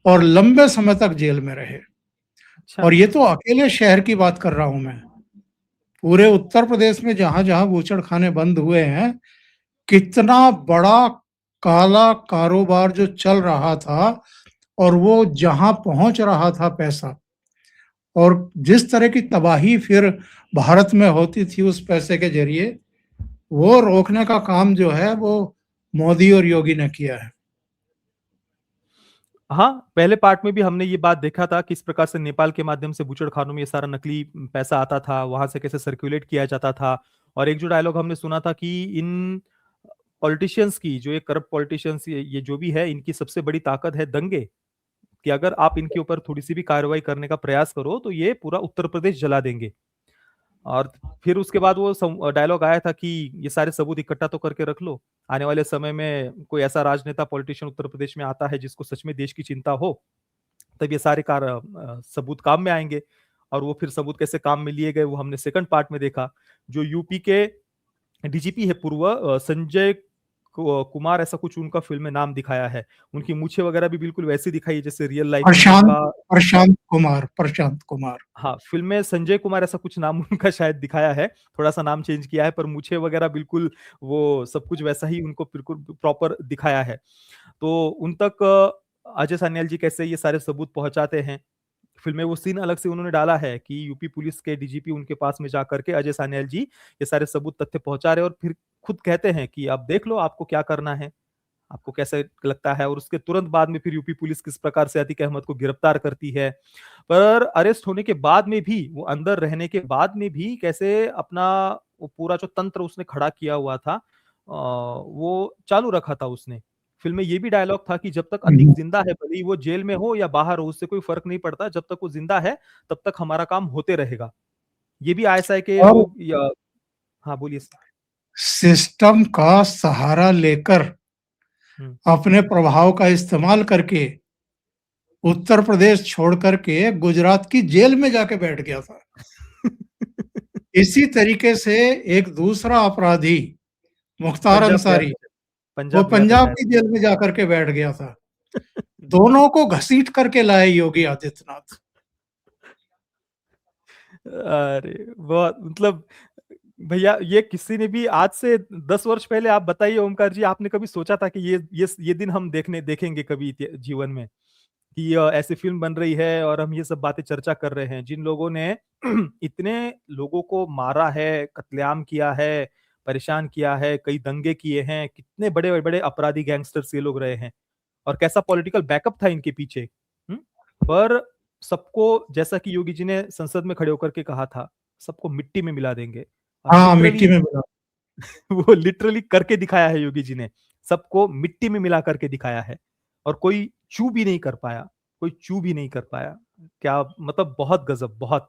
और लंबे समय तक जेल में रहे। अच्छा, और ये तो अकेले शहर की बात कर रहा हूं मैं। पूरे उत्तर प्रदेश में जहां जहां बूचड़खाने बंद हुए हैं, कितना बड़ा काला कारोबार जो चल रहा था, और वो जहां पहुंच रहा था पैसा, और जिस तरह की तबाही फिर भारत में होती थी उस पैसे के जरिए, वो रोकने का काम जो है वो मोदी और योगी ने किया है। हाँ, पहले पार्ट में भी हमने ये बात देखा था किस प्रकार से नेपाल के माध्यम से बूचड़खानों में ये सारा नकली पैसा आता था, वहाँ से कैसे सर्कुलेट किया जाता था। और एक जो डायलॉग हमने सुना था कि इन पॉलिटिशियंस की, जो ये करप्ट पॉलिटिशियंस ये जो भी है, इनकी सबसे बड़ी ताकत है दंगे, कि अगर आप इनके ऊपर थोड़ी-सी भी कार्रवाई करने का प्रयास करो, तो ये पूरा उत्तर प्रदेश जला देंगे। और फिर उसके बाद वो डायलॉग आया था कि ये सारे सबूत इकट्ठा तो करके रख लो। आने वाले समय में कोई ऐसा राजनेता पॉलिटिशियन उत्तर प्रदेश में आता है जिसको सच में देश की चिंता हो, तब ये सारे सबूत काम में आएँगे। और वो फिर सबूत कैसे काम में लिए गए वो हमने सेकंड पार्ट में देखा। जो यूपी के डीजीपी है पूर्व, संजय कुमार ऐसा कुछ उनका फ़िल्म में नाम दिखाया है। उनकी मूंछें वगैरह भी बिल्कुल वैसी दिखाई है जैसे रियल लाइफ़ में प्रशांत जिनका। प्रशांत कुमार। हाँ, फ़िल्म में संजय कुमार ऐसा कुछ नाम उनका शायद दिखाया है, थोड़ा-सा नाम चेंज किया है, पर मूंछें वगैरह बिल्कुल वो सब कुछ वैसा ही उनको बिल्कुल प्रॉपर दिखाया है। तो उन तक अजय सान्याल जी कैसे ये सारे सबूत पहुँचाते हैं। फ़िल्म में वो सीन अलग से उन्होंने डाला है कि यूपी पुलिस के डीजीपी उनके पास में जाकर के अजय सान्याल जी ये सारे सबूत तथ्य पहुँचा रहे हैं और फिर खुद कहते हैं कि अब देख लो आपको क्या करना है। आपको कैसा लगता है? और उसके तुरंत बाद में फिर यूपी पुलिस किस प्रकार से अतीक अहमद को गिरफ्तार करती है। पर अरेस्ट होने के बाद में भी, वो अंदर रहने के बाद में भी कैसे अपना वो पूरा जो तंत्र उसने खड़ा किया हुआ था वो चालू रखा था उसने। फ़िल्म में ये भी डायलॉग था कि जब तक अतीक हम्म। ज़िंदा है, भले ही वो जेल में हो या बाहर हो, उससे कोई फ़र्क नहीं पड़ता। जब तक वो ज़िंदा है, तब तक हमारा काम होते रहेगा। ये भी आईएसआई के और लोग या हाँ, बोलिए? सिस्टम का सहारा लेकर हुँ। अपने प्रभाव का इस्तेमाल करके उत्तर प्रदेश छोड़ करके गुजरात की जेल में जाके बैठ गया था। इसी तरीके से एक दूसरा अपराधी मुख्तार पंजाब गया अंसारी, था शायद, वो पंजाब गया था पंजाब शायद। की जेल में जाकर के बैठ गया था। दोनों को घसीट करके लाए योगी आदित्यनाथ। अरे! बहुत मतलब भैया ये किसी ने भी आज से 10 वर्ष पहले आप बताइए ओमकार जी, आपने कभी सोचा था कि ये दिन हम देखेंगे कभी जीवन में? कि ऐसी फ़िल्म बन रही है और हम ये सब बातें चर्चा कर रहे हैं। जिन लोगों ने इतने लोगों को मारा है, कत्लेआम किया है, परेशान किया है, कई दंगे किए हैं, कितने बड़े-बड़े अपराधी गैंगस्टर्स ये लोग रहे हैं और कैसा पॉलिटिकल बैकअप था इनके पीछे। हुँ? पर सबको जैसा कि योगी जी ने संसद में खड़े होकर के कहा था, सबको मिट्टी में मिला देंगे और हाँ, मिट्टी लिटरली में मिला। वो लिटरली करके दिखाया है योगी जी ने। सबको मिट्टी में मिला करके दिखाया है और कोई चू भी नहीं कर पाया, कोई चू भी नहीं कर पाया। क्या मतलब बहुत गज़ब, बहुत।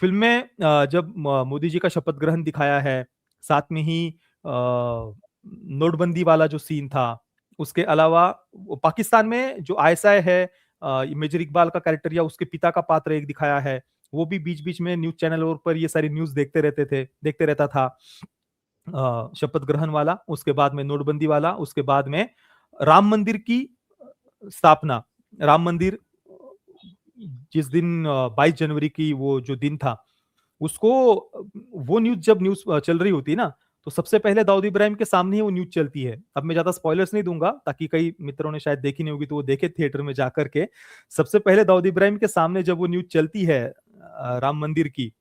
फ़िल्म में जब मोदी जी का शपथ ग्रहण दिखाया है, साथ में ही नोटबंदी वाला जो सीन था, उसके अलावा वो पाकिस्तान में जो आईएसआई है मेजर इकबाल का कैरेक्टर या उसके पिता का पात्र एक दिखाया है, वो भी बीच-बीच में न्यूज़ चैनलों पर ये सारी न्यूज़ देखते रहता था। शपथ ग्रहण वाला, उसके बाद में नोटबंदी वाला, उसके बाद में राम मंदिर की स्थापना। राम मंदिर जिस दिन 22 जनवरी की वो जो दिन था, उसको वो न्यूज़ चल रही होती है ना, तो सबसे पहले दाऊद इब्राहिम के सामने ही वो न्यूज़ चलती है। अब मैं ज़्यादा स्पॉयलर्स नहीं दूँगा ताकि कई मित्रों ने शायद देखी नहीं होगी तो वो देखें थिएटर में जाकर के। सबसे पहले दाऊद इब्राहिम के सामने जब वो न्यूज़ चलती है राम मंदिर की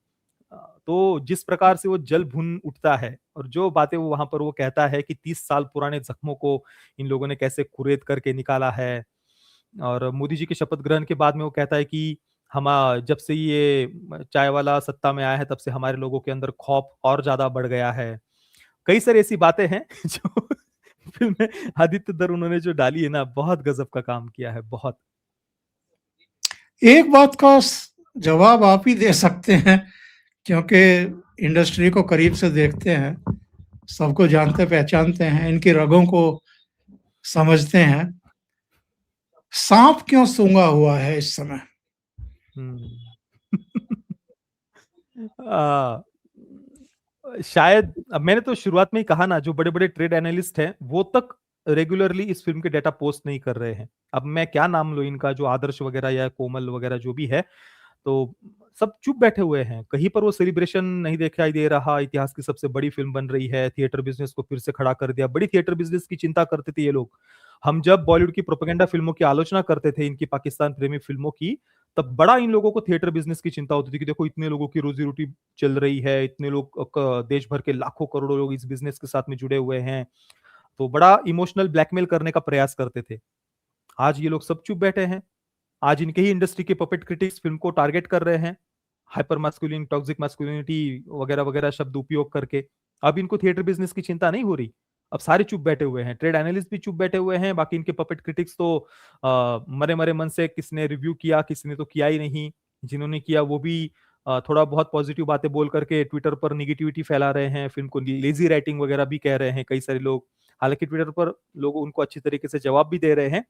अ, तो जिस प्रकार से वो जल भून उठता है और जो बातें वो वहाँ पर वो कहता है कि 30 साल पुराने ज़ख्मों को इन लोगों ने कैसे कुरेद करके निकाला है और मोदी जी के शपथ ग्रहण के बाद में वो कहता है कि जब से ये चाय वाला सत्ता में आया है तब से हमारे लोगों के अंदर खौफ और ज़्यादा बढ़ गया है। कई सारी ऐसी बातें हैं जो फ़िल्म में आदित्य दर उन्होंने जो डाली है ना, बहुत गज़ब का काम किया है, बहुत। एक बात का जवाब आप ही दे सकते हैं, क्योंकि इंडस्ट्री को करीब से देखते हैं, सबको जानते पहचानते हैं, इनकी रगों को समझते हैं। सांप क्यों सूंघा हुआ है इस समय? हुँ। अ, शायद अब मैंने तो शुरुआत में ही कहा ना जो बड़े-बड़े ट्रेड एनालिस्ट हैं, वो तक रेगुलरली इस फ़िल्म के डाटा पोस्ट नहीं कर रहे हैं। अब मैं क्या नाम लूँ इनका जो आदर्श वगैरह या कोमल वगैरह जो भी है, तो सब चुप बैठे हुए हैं। कहीं पर वो सेलिब्रेशन नहीं दिखाई दे रहा, इतिहास की सबसे बड़ी फ़िल्म बन रही है, थिएटर बिज़नेस को फिर से खड़ा कर दिया। बड़ी थिएटर बिज़नेस की चिंता करते थे ये लोग। हम जब बॉलीवुड की प्रोपेगेंडा फ़िल्मों की आलोचना करते थे, इनकी पाकिस्तान प्रेमी फ़िल्मों की, तब बड़ा इन लोगों को थिएटर बिज़नेस की चिंता होती थी कि देखो इतने लोगों की रोज़ी-रोटी चल रही है, इतने लोग देश भर के लाखों करोड़ों लोग इस बिज़नेस के साथ में जुड़े हुए हैं। तो बड़ा इमोशनल ब्लैकमेल करने का प्रयास करते थे। आज ये लोग सब चुप बैठे हैं। आज इनके ही इंडस्ट्री के पपेट क्रिटिक्स फ़िल्म को टारगेट कर रहे हैं। हाइपर मास्कुलिन, टॉक्सिक मास्कुलिनिटी वगैरह-वगैरह शब्द उपयोग करके। अब इनको थिएटर बिज़नेस की चिंता नहीं हो रही। अब सारे चुप बैठे हुए हैं। ट्रेड एनालिस्ट भी चुप बैठे हुए हैं। बाकी इनके पपेट क्रिटिक्स तो मरे-मरे मन से किसने रिव्यू किया, किसने तो किया ही नहीं। जिन्होंने किया वो भी थोड़ा बहुत पॉज़िटिव बातें बोल करके ट्विटर पर नेगेटिविटी फैला रहे हैं। फ़िल्म को लेज़ी राइटिंग वगैरह भी कह रहे हैं कई सारे लोग। हालाँकि ट्विटर पर लोग उनको अच्छी तरीके से जवाब भी दे रहे हैं।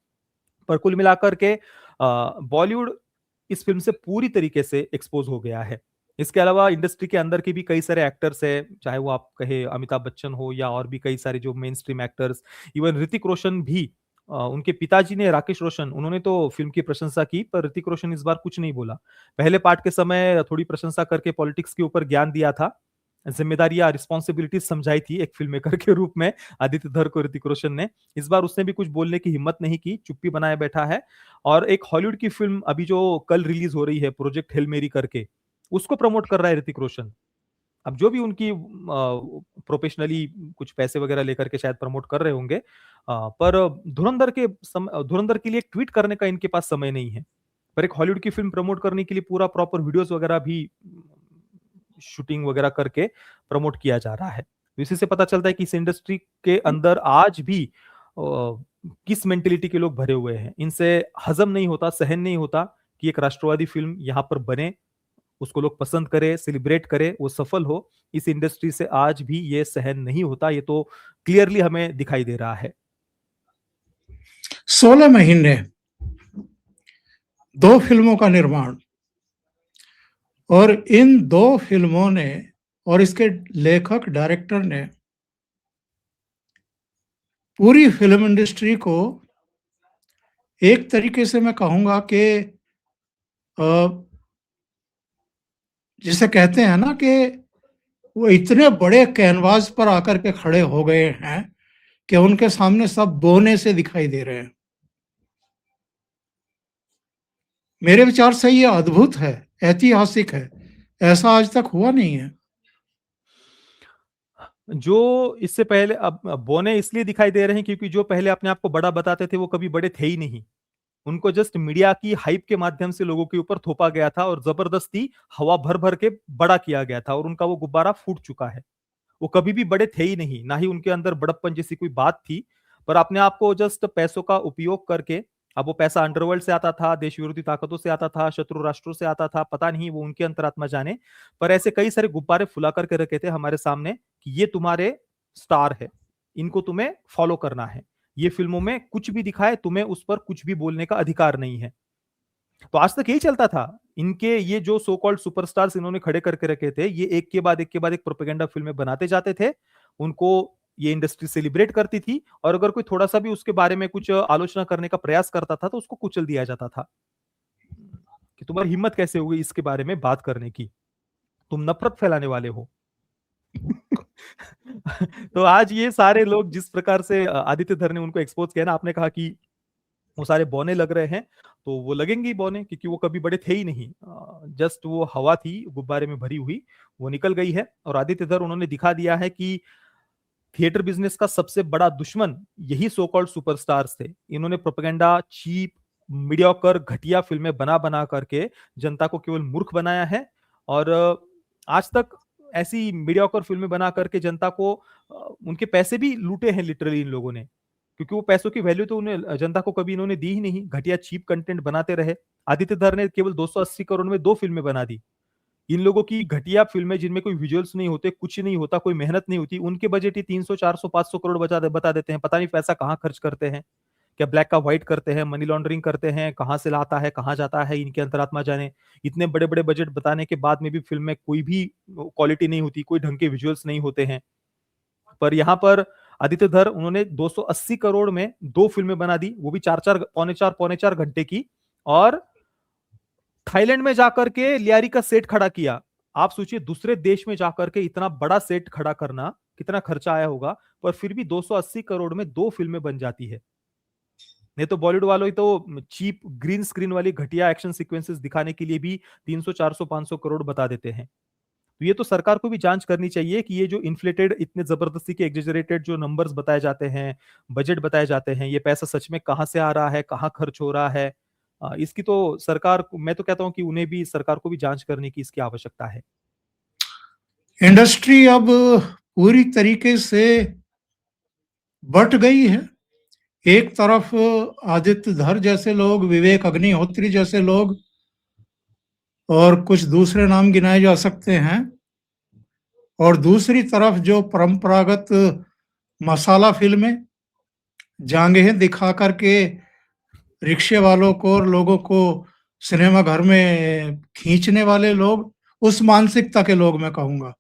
पर कुल मिलाकर के बॉलीवुड इस फ़िल्म से पूरी तरीके से एक्सपोज़ हो गया है। इसके अलावा इंडस्ट्री के अंदर के भी कई सारे एक्टर्स हैं, चाहे वो आप कहें अमिताभ बच्चन हो या और भी कई सारे जो mainstream actors, even Hrithik Roshan भी उनके पिताजी ने राकेश रोशन, उन्होंने तो फ़िल्म की प्रशंसा की, पर ऋतिक रोशन इस बार कुछ नहीं बोला। पहले पार्ट के समय थोड़ी प्रशंसा करके पॉलिटिक्स के ऊपर ज्ञान दिया था, ज़िम्मेदारियाँ, रिस्पॉन्सिबिलिटीज़ समझाई थी एक फ़िल्म मेकर के रूप में आदित्य धर को ऋतिक रोशन ने। इस बार उसने भी कुछ बोलने की हिम्मत नहीं की, चुप्पी बनाए बैठा है और एक हॉलीवुड की फ़िल्म अभी जो कल रिलीज़ हो रही है प्रोजेक्ट हेल मेरी करके, उसको प्रमोट कर रहा है ऋतिक रोशन। अब जो भी उनकी प्रोफेशनली कुछ पैसे वगैरह लेकर के शायद प्रमोट कर रहे होंगे। पर धुरंधर के लिए एक ट्वीट करने का इनके पास समय नहीं है। पर एक हॉलीवुड की फ़िल्म प्रमोट करने के लिए पूरा प्रॉपर वीडियोज़ वगैरह भी शूटिंग वगैरह करके प्रमोट किया जा रहा है। तो इसी से पता चलता है कि इस इंडस्ट्री के अंदर आज भी किस मेंटालिटी के लोग भरे हुए हैं। इनसे हज़म नहीं होता, सहन नहीं होता कि एक राष्ट्रवादी फ़िल्म यहाँ पर बने, उसको लोग पसंद करें, सेलिब्रेट करें, वो सफल हो। इस इंडस्ट्री से आज भी ये सहन नहीं होता, ये तो क्लियरली हमें दिखाई दे रहा है। 16 महीने 2 फ़िल्मों का निर्माण, और इन 2 फ़िल्मों ने और इसके लेखक, डायरेक्टर ने पूरी फ़िल्म इंडस्ट्री को एक तरीके से मैं कहूँगा कि अ, जिसे कहते हैं ना कि वो इतने बड़े कैनवास पर आकर के खड़े हो गए हैं कि उनके सामने सब बोने से दिखाई दे रहे हैं। मेरे विचार से ये अद्भुत है, ऐतिहासिक है। ऐसा आज तक हुआ नहीं है। जो इससे पहले अब बौने इसलिए दिखाई दे रहे हैं क्योंकि जो पहले अपने आप को बड़ा बताते थे वो कभी बड़े थे ही नहीं। उनको जस्ट मीडिया की हाइप के माध्यम से लोगों के ऊपर थोपा गया था और जबरदस्ती हवा भर-भर के बड़ा किया गया था और उनका वो गुब्बारा फूट चुका है। वो कभी भी बड़े थे ही नहीं, ना ही उनके अंदर बड़प्पन जैसी कोई बात थी, पर अपने आप को जस्ट पैसों का उपयोग करके अब वो पैसा अंडरवर्ल्ड से आता था, देश विरोधी ताकतों से आता था, शत्रु राष्ट्रों से आता था, पता नहीं वो उनकी अंतरात्मा जाने। पर ऐसे कई सारे गुब्बारे फुला करके रखे थे हमारे सामने कि ये तुम्हारे स्टार है, इनको तुम्हें फॉलो करना है। ये फ़िल्मों में कुछ भी दिखाए, तुम्हें उस पर कुछ भी बोलने का अधिकार नहीं है। तो आज तक यही चलता था। इनके ये जो सो कॉल्ड सुपरस्टार्स इन्होंने खड़े करके रखे थे, ये एक के बाद एक के बाद एक प्रोपेगेंडा फ़िल्में बनाते जाते थे। उनको ये इंडस्ट्री सेलिब्रेट करती थी और अगर कोई थोड़ा-सा भी उसके बारे में कुछ आलोचना करने का प्रयास करता था, तो उसको कुचल दिया जाता था। कि तुम्हारी हिम्मत कैसे हुई इसके बारे में बात करने की? तुम नफ़रत फैलाने वाले हो। तो आज ये सारे लोग जिस प्रकार से आदित्य धर ने उनको एक्सपोज़ किया ना, आपने कहा कि वो सारे बौने लग रहे हैं, तो वो लगेंगे ही बौने क्योंकि वो कभी बड़े थे ही नहीं। जस्ट वो हवा थी गुब्बारे में भरी हुई, वो निकल गई है और आदित्य धर उन्होंने दिखा दिया है कि थिएटर बिज़नेस का सबसे बड़ा दुश्मन यही सो कॉल्ड सुपरस्टार्स थे। इन्होंने प्रोपेगेंडा, चीप, मीडियोकर, घटिया फ़िल्में बना-बना करके जनता को केवल मूर्ख बनाया है और आज तक ऐसी मीडियोकर फ़िल्में बना करके जनता को उनके पैसे भी लूटे हैं लिटरली इन लोगों ने। क्योंकि वो पैसों की वैल्यू तो उन्हें जनता को कभी इन्होंने दी ही नहीं। घटिया चीप कंटेंट बनाते रहे। आदित्य धर ने केवल 280 करोड़ में 2 फ़िल्में बना दी। इन लोगों की घटिया फ़िल्में जिनमें कोई विजुअल्स नहीं होते, कुछ नहीं होता, कोई मेहनत नहीं होती, उनके बजट ही 300, 400, 500 करोड़ बता देते हैं। पता नहीं पैसा कहाँ खर्च करते हैं। क्या ब्लैक का व्हाइट करते हैं, मनी लॉन्ड्रिंग करते हैं, कहाँ से लाता है, कहाँ जाता है, इनकी अंतरात्मा जाने। इतने बड़े-बड़े बजट बताने के बाद में भी फ़िल्म में कोई भी क्वालिटी नहीं होती, कोई ढंग के विजुअल्स नहीं होते हैं। पर यहाँ पर आदित्य धर उन्होंने 280 करोड़ में 2 फ़िल्में बना दी, वो भी 4-4 पौने 4 घंटे की और थाईलैंड में जाकर के लियारी का सेट खड़ा किया। आप सोचिए दूसरे देश में जाकर के इतना बड़ा सेट खड़ा करना कितना खर्चा आया होगा, पर फिर भी 280 करोड़ में 2 फ़िल्में बन जाती है। नहीं तो बॉलीवुड वालों ही तो चीप ग्रीन स्क्रीन वाली घटिया एक्शन सीक्वेंसेस दिखाने के लिए भी 300, 400, 500 करोड़ बता देते हैं। तो ये तो सरकार को भी जांच करनी चाहिए कि ये जो इन्फ्लेटेड इतने जबरदस्ती के एग्जेजरेटेड जो नंबर्स बताए जाते हैं, बजट बताए जाते हैं, ये पैसा सच में कहाँ से आ रहा है, कहाँ खर्च हो रहा है? इसकी तो मैं तो कहता हूँ कि उन्हें भी सरकार को भी जांच करने की इसकी आवश्यकता है। इंडस्ट्री अब पूरी तरीके से बँट गई है। एक तरफ आदित्य धर जैसे लोग, विवेक अग्निहोत्री जैसे लोग और कुछ दूसरे नाम गिनाए जा सकते हैं, और दूसरी तरफ जो परंपरागत मसाला फ़िल्में, जांघें दिखा कर के रिक्शे वालों को और लोगों को सिनेमा घर में खींचने वाले लोग, उस मानसिकता के लोग मैं कहूँगा।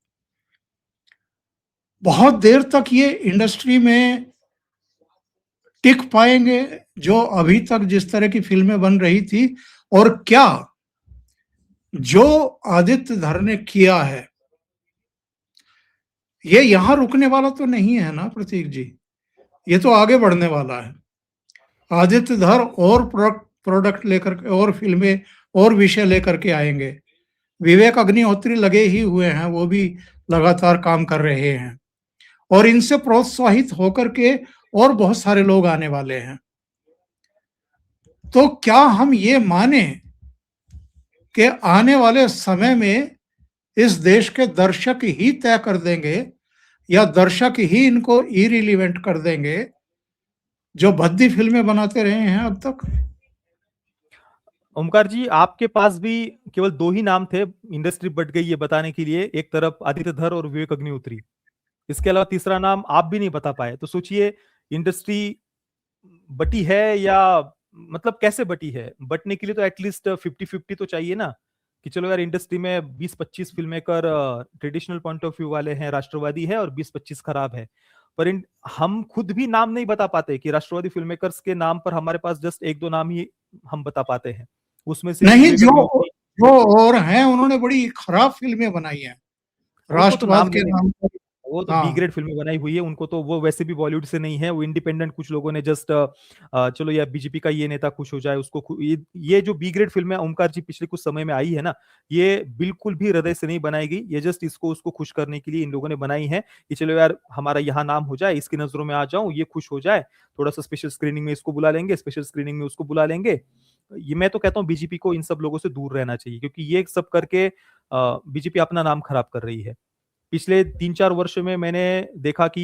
बहुत देर तक ये इंडस्ट्री में टिक पाएँगे, जो अभी तक जिस तरह की फ़िल्में बन रही थी, और क्या जो आदित्य धर ने किया है, ये यहाँ रुकने वाला तो नहीं है ना प्रतीक जी, ये तो आगे बढ़ने वाला है। आदित्य धर और प्रोडक्ट लेकर के और फ़िल्में और विषय लेकर के आएँगे। विवेक अग्निहोत्री लगे ही हुए हैं, वो भी लगातार काम कर रहे हैं। और इनसे प्रोत्साहित होकर के और बहुत सारे लोग आने वाले हैं। तो क्या हम ये माने कि आने वाले समय में इस देश के दर्शक ही तय कर देंगे या दर्शक ही इनको इरिलीवेंट कर देंगे, जो भद्दी फिल्में बनाते रहे हैं अब तक? ओमकार जी, आपके पास भी केवल 2 ही नाम थे इंडस्ट्री बट गई ये बताने के लिए, एक तरफ आदित्य धर और विवेक अग्निहोत्री। इसके अलावा तीसरा नाम आप भी नहीं बता पाए। तो सोचिए इंडस्ट्री बटी है या मतलब कैसे बटी है? बटने के लिए तो एटलीस्ट 50-50 तो चाहिए ना, कि चलो यार इंडस्ट्री में 20-25 film maker traditional point of view वाले हैं, राष्ट्रवादी है और 20-25 खराब है। पर इन हम खुद भी नाम नहीं बता पाते कि राष्ट्रवादी फ़िल्म मेकर्स के नाम पर हमारे पास जस्ट 1-2 नाम ही हम बता पाते हैं। उसमें से नहीं, विवेक जो अग्निहोत्री जो और हैं उन्होंने बड़ी खराब फिल्में बनाई हैं, उनको तो नाम राष्ट्रवाद के लेने नाम पर। वो तो बी हाँ, ग्रेड फ़िल्में बनाई हुई है, उनको तो वो वैसे भी बॉलीवुड से नहीं है, वो इंडिपेंडेंट कुछ लोगों ने जस्ट चलो यार बीजेपी का ये नेता खुश हो जाए, उसको ये जो बी ग्रेड फ़िल्में ओमकार जी पिछले कुछ समय में आई है ना, ये बिल्कुल भी हृदय से नहीं बनाई गई, ये जस्ट इसको उसको खुश करने के लिए इन लोगों ने बनाई है, कि चलो यार हमारा यहाँ नाम हो जाए, इसकी नज़रों में आ जाऊँ, ये खुश हो जाए, थोड़ा-सा स्पेशल स्क्रीनिंग में इसको बुला लेंगे, स्पेशल स्क्रीनिंग में उसको बुला लेंगे। ये मैं तो कहता हूँ बीजेपी को इन सब लोगों से दूर रहना चाहिए क्योंकि ये सब करके बीजेपी अपना नाम खराब कर रही है। पिछले 3-4 वर्षों में मैंने देखा कि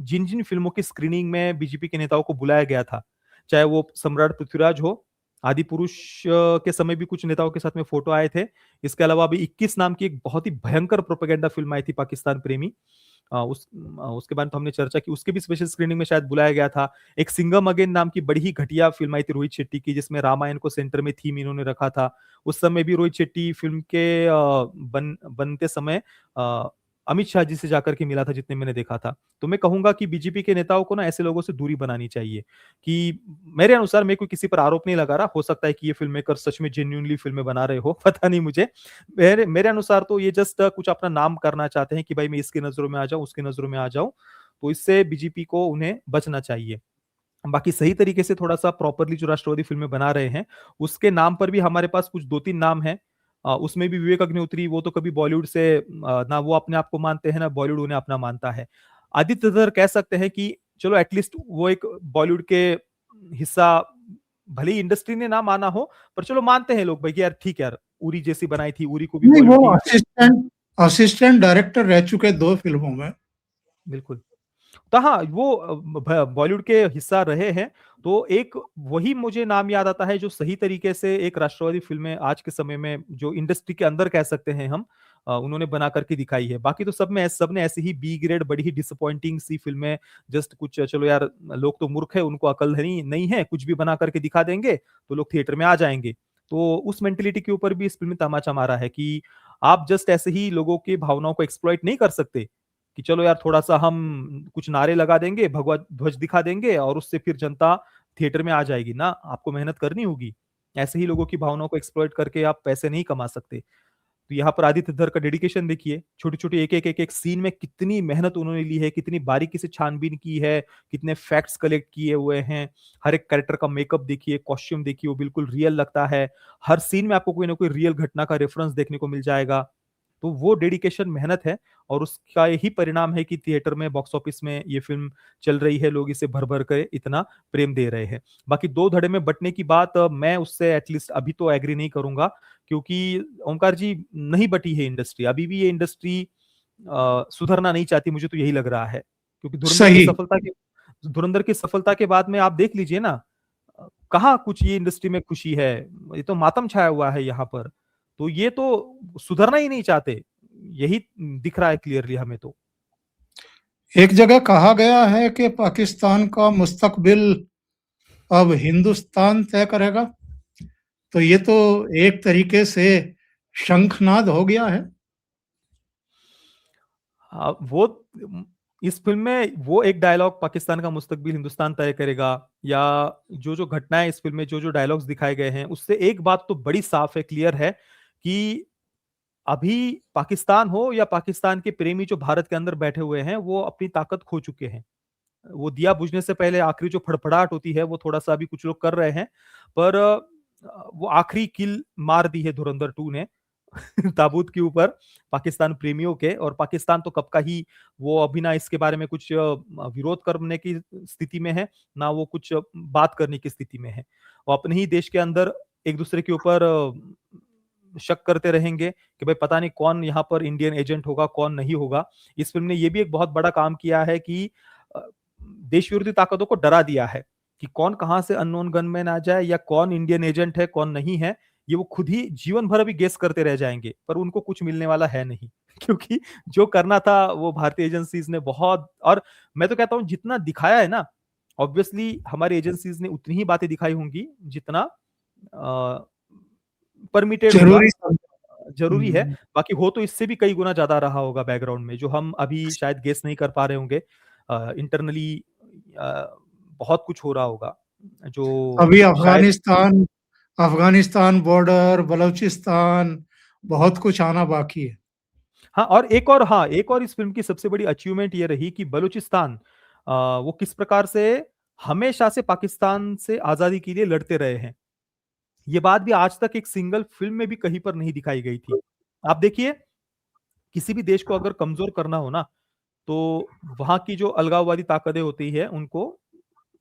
जिन-जिन फ़िल्मों की स्क्रीनिंग में बीजेपी के नेताओं को बुलाया गया था, चाहे वो सम्राट पृथ्वीराज हो, आदिपुरुष के समय भी कुछ नेताओं के साथ में फ़ोटो आए थे। इसके अलावा अभी 21 नाम की एक बहुत ही भयंकर प्रोपेगेंडा फ़िल्म आई थी पाकिस्तान प्रेमी। उसके बारे में तो हमने चर्चा की, उसके भी स्पेशल स्क्रीनिंग में शायद बुलाया गया था। एक सिंघम अगेन नाम की बड़ी ही घटिया फ़िल्म आई थी रोहित शेट्टी की जिसमें रामायण को सेंटर में थीम इन्होंने रखा था। उस समय भी रोहित शेट्टी फ़िल्म के बनते समय अ, अमित शाह जी से जाकर के मिला था जितने मैंने देखा था। तो मैं कहूँगा कि बीजेपी के नेताओं को ना ऐसे लोगों से दूरी बनानी चाहिए, कि मेरे अनुसार मैं कोई किसी पर आरोप नहीं लगा रहा, हो सकता है कि ये फ़िल्म मेकर सच में जेन्युइनली फ़िल्में बना रहे हो, पता नहीं मुझे। मेरे मेरे अनुसार तो ये जस्ट कुछ अपना नाम करना चाहते हैं कि भाई मैं इसकी नज़रों में आ जाऊँ, उसकी नज़रों में आ जाऊँ, तो इससे बीजेपी को उन्हें बचना चाहिए। बाकी सही तरीके से थोड़ा-सा प्रॉपरली जो राष्ट्रवादी फ़िल्में बना रहे हैं, उसके नाम पर भी हमारे पास कुछ 2-3 नाम हैं। उसमें भी विवेक अग्निहोत्री वो तो कभी बॉलीवुड से ना वो अपने आप को मानते हैं, ना बॉलीवुड उन्हें अपना मानता है। आदित्य धर कह सकते हैं कि चलो एट लीस्ट वो एक बॉलीवुड के हिस्सा भले ही इंडस्ट्री ने ना माना हो, पर चलो मानते हैं लोग भाई कि यार ठीक है यार, उरी जैसी बनाई थी, उरी को भी नहीं, बॉलीवुड वो की ही फ़िल्म असिस्टेंट असिस्टेंट डायरेक्टर रह चुके 2 फिल्मों में। बिल्कुल। तो हाँ, वो बॉलीवुड के हिस्सा रहे हैं, तो एक वही मुझे नाम याद आता है जो सही तरीके से एक राष्ट्रवादी फ़िल्में आज के समय में जो इंडस्ट्री के अंदर कह सकते हैं हम उन्होंने बना कर के दिखाई है। बाकी तो सबने ऐसे ही बी ग्रेड बड़ी ही डिसअपॉइंटिंग सी फ़िल्में जस्ट कुछ चलो यार लोग तो मूर्ख है, उनको अकल नहीं नहीं है, कुछ भी बना कर के दिखा देंगे, तो लोग थिएटर में आ जाएँगे। तो उस मेंटालिटी के ऊपर भी इस फ़िल्म में तमाचा मारा है कि आप जस्ट ऐसे ही लोगों की भावनाओं को एक्सप्लॉइट नहीं कर सकते। कि चलो यार थोड़ा-सा हम कुछ नारे लगा देंगे, भगवा ध्वज दिखा देंगे और उससे फिर जनता थिएटर में आ जाएगी। ना, आपको मेहनत करनी होगी। ऐसे ही लोगों की भावनाओं को एक्सप्लॉइट करके आप पैसे नहीं कमा सकते। तो यहाँ पर आदित्य धर का डेडिकेशन देखिए, छोटी-छोटी एक-एक सीन में कितनी मेहनत उन्होंने ली है, कितनी बारीकी से छानबीन की है, कितने फैक्ट्स कलेक्ट किए हुए हैं। हर एक कैरेक्टर का मेकअप देखिए, कॉस्ट्यूम देखिए, वो बिल्कुल रियल लगता है। हर सीन में आपको कोई ना कोई रियल घटना का रेफरेंस देखने को मिल जाएगा। तो वो डेडिकेशन मेहनत है और उसका यही परिणाम है कि थिएटर में, बॉक्स ऑफिस में ये फ़िल्म चल रही है, लोग इसे भर-भर के इतना प्रेम दे रहे हैं। बाकी 2 धड़े में बँटने की बात मैं उससे एट लीस्ट अभी तो एग्री नहीं करूँगा क्योंकि ओमकार जी नहीं बटी है इंडस्ट्री, अभी भी ये इंडस्ट्री सुधरना नहीं चाहती, मुझे तो यही लग रहा है। क्योंकि सही। धुरंधर की सफलता के बाद में आप देख लीजिए ना कहाँ कुछ ये इंडस्ट्री में खुशी है, ये तो मातम छाया हुआ है यहाँ पर। तो ये तो सुधरना ही नहीं चाहते, यही दिख रहा है क्लियरली हमें तो। एक जगह कहा गया है कि पाकिस्तान का मुस्तकबिल अब हिंदुस्तान तय करेगा, तो ये तो एक तरीके से शंखनाद हो गया है। वो इस फ़िल्म में वो एक डायलॉग पाकिस्तान का मुस्तकबिल हिंदुस्तान तय करेगा या जो-जो घटनाएँ इस फ़िल्म में जो-जो डायलॉग्स दिखाए गए हैं, उससे एक बात तो बड़ी साफ़ है, क्लियर है कि अभी पाकिस्तान हो या पाकिस्तान के प्रेमी जो भारत के अंदर बैठे हुए हैं, वो अपनी ताकत खो चुके हैं। वो दिया बुझने से पहले आखिरी जो फड़फड़ाहट होती है, वो थोड़ा-सा अभी कुछ लोग कर रहे हैं। पर वो आखिरी किल मार दी है धुरंधर 2 ने। ताबूत के ऊपर पाकिस्तान प्रेमियों के, और पाकिस्तान तो कब का ही वो अभी ना इसके बारे में कुछ विरोध करने की स्थिति में है, ना वो कुछ बात करने की स्थिति में है। वो अपने ही देश के अंदर एक-दूसरे के ऊपर शक करते रहेंगे कि भाई पता नहीं कौन यहाँ पर इंडियन एजेंट होगा, कौन नहीं होगा। इस फ़िल्म ने ये भी एक बहुत बड़ा काम किया है कि अ, देश विरोधी ताकतों को डरा दिया है कि कौन कहाँ से अननोन गनमैन आ जाए या कौन इंडियन एजेंट है, कौन नहीं है, ये वो खुद ही जीवन भर अभी गेस करते रह जाएँगे, पर उनको कुछ मिलने वाला है नहीं। क्योंकि जो करना था वो भारतीय एजेंसीज़ ने बहुत, और मैं तो कहता हूँ जितना दिखाया है ना, ऑब्वियसली हमारी एजेंसीज़ ने उतनी ही बातें दिखाई होंगी जितना अ, परमिटेड होगा, ज़रूरी समझा। ज़रूरी है। हुँ। बाकी हो तो इससे भी कई गुना ज़्यादा रहा होगा बैकग्राउंड में, जो हम अभी शायद गेस नहीं कर पा रहे होंगे। इंटरनली अ, बहुत कुछ हो रहा होगा, जो अभी शायद। अफ़गानिस्तान अफ़गानिस्तान बॉर्डर, बलूचिस्तान, बहुत कुछ आना बाकी है। हाँ, एक और इस फ़िल्म की सबसे बड़ी अचीवमेंट ये रही कि बलूचिस्तान वो किस प्रकार से हमेशा से पाकिस्तान से आज़ादी के लिए लड़ते रहे हैं। ये बात भी आज तक एक सिंगल फ़िल्म में भी कहीं पर नहीं दिखाई गई थी। आप देखिए, किसी भी देश को अगर कमज़ोर करना हो ना, तो वहाँ की जो अलगाववादी ताकतें होती हैं, उनको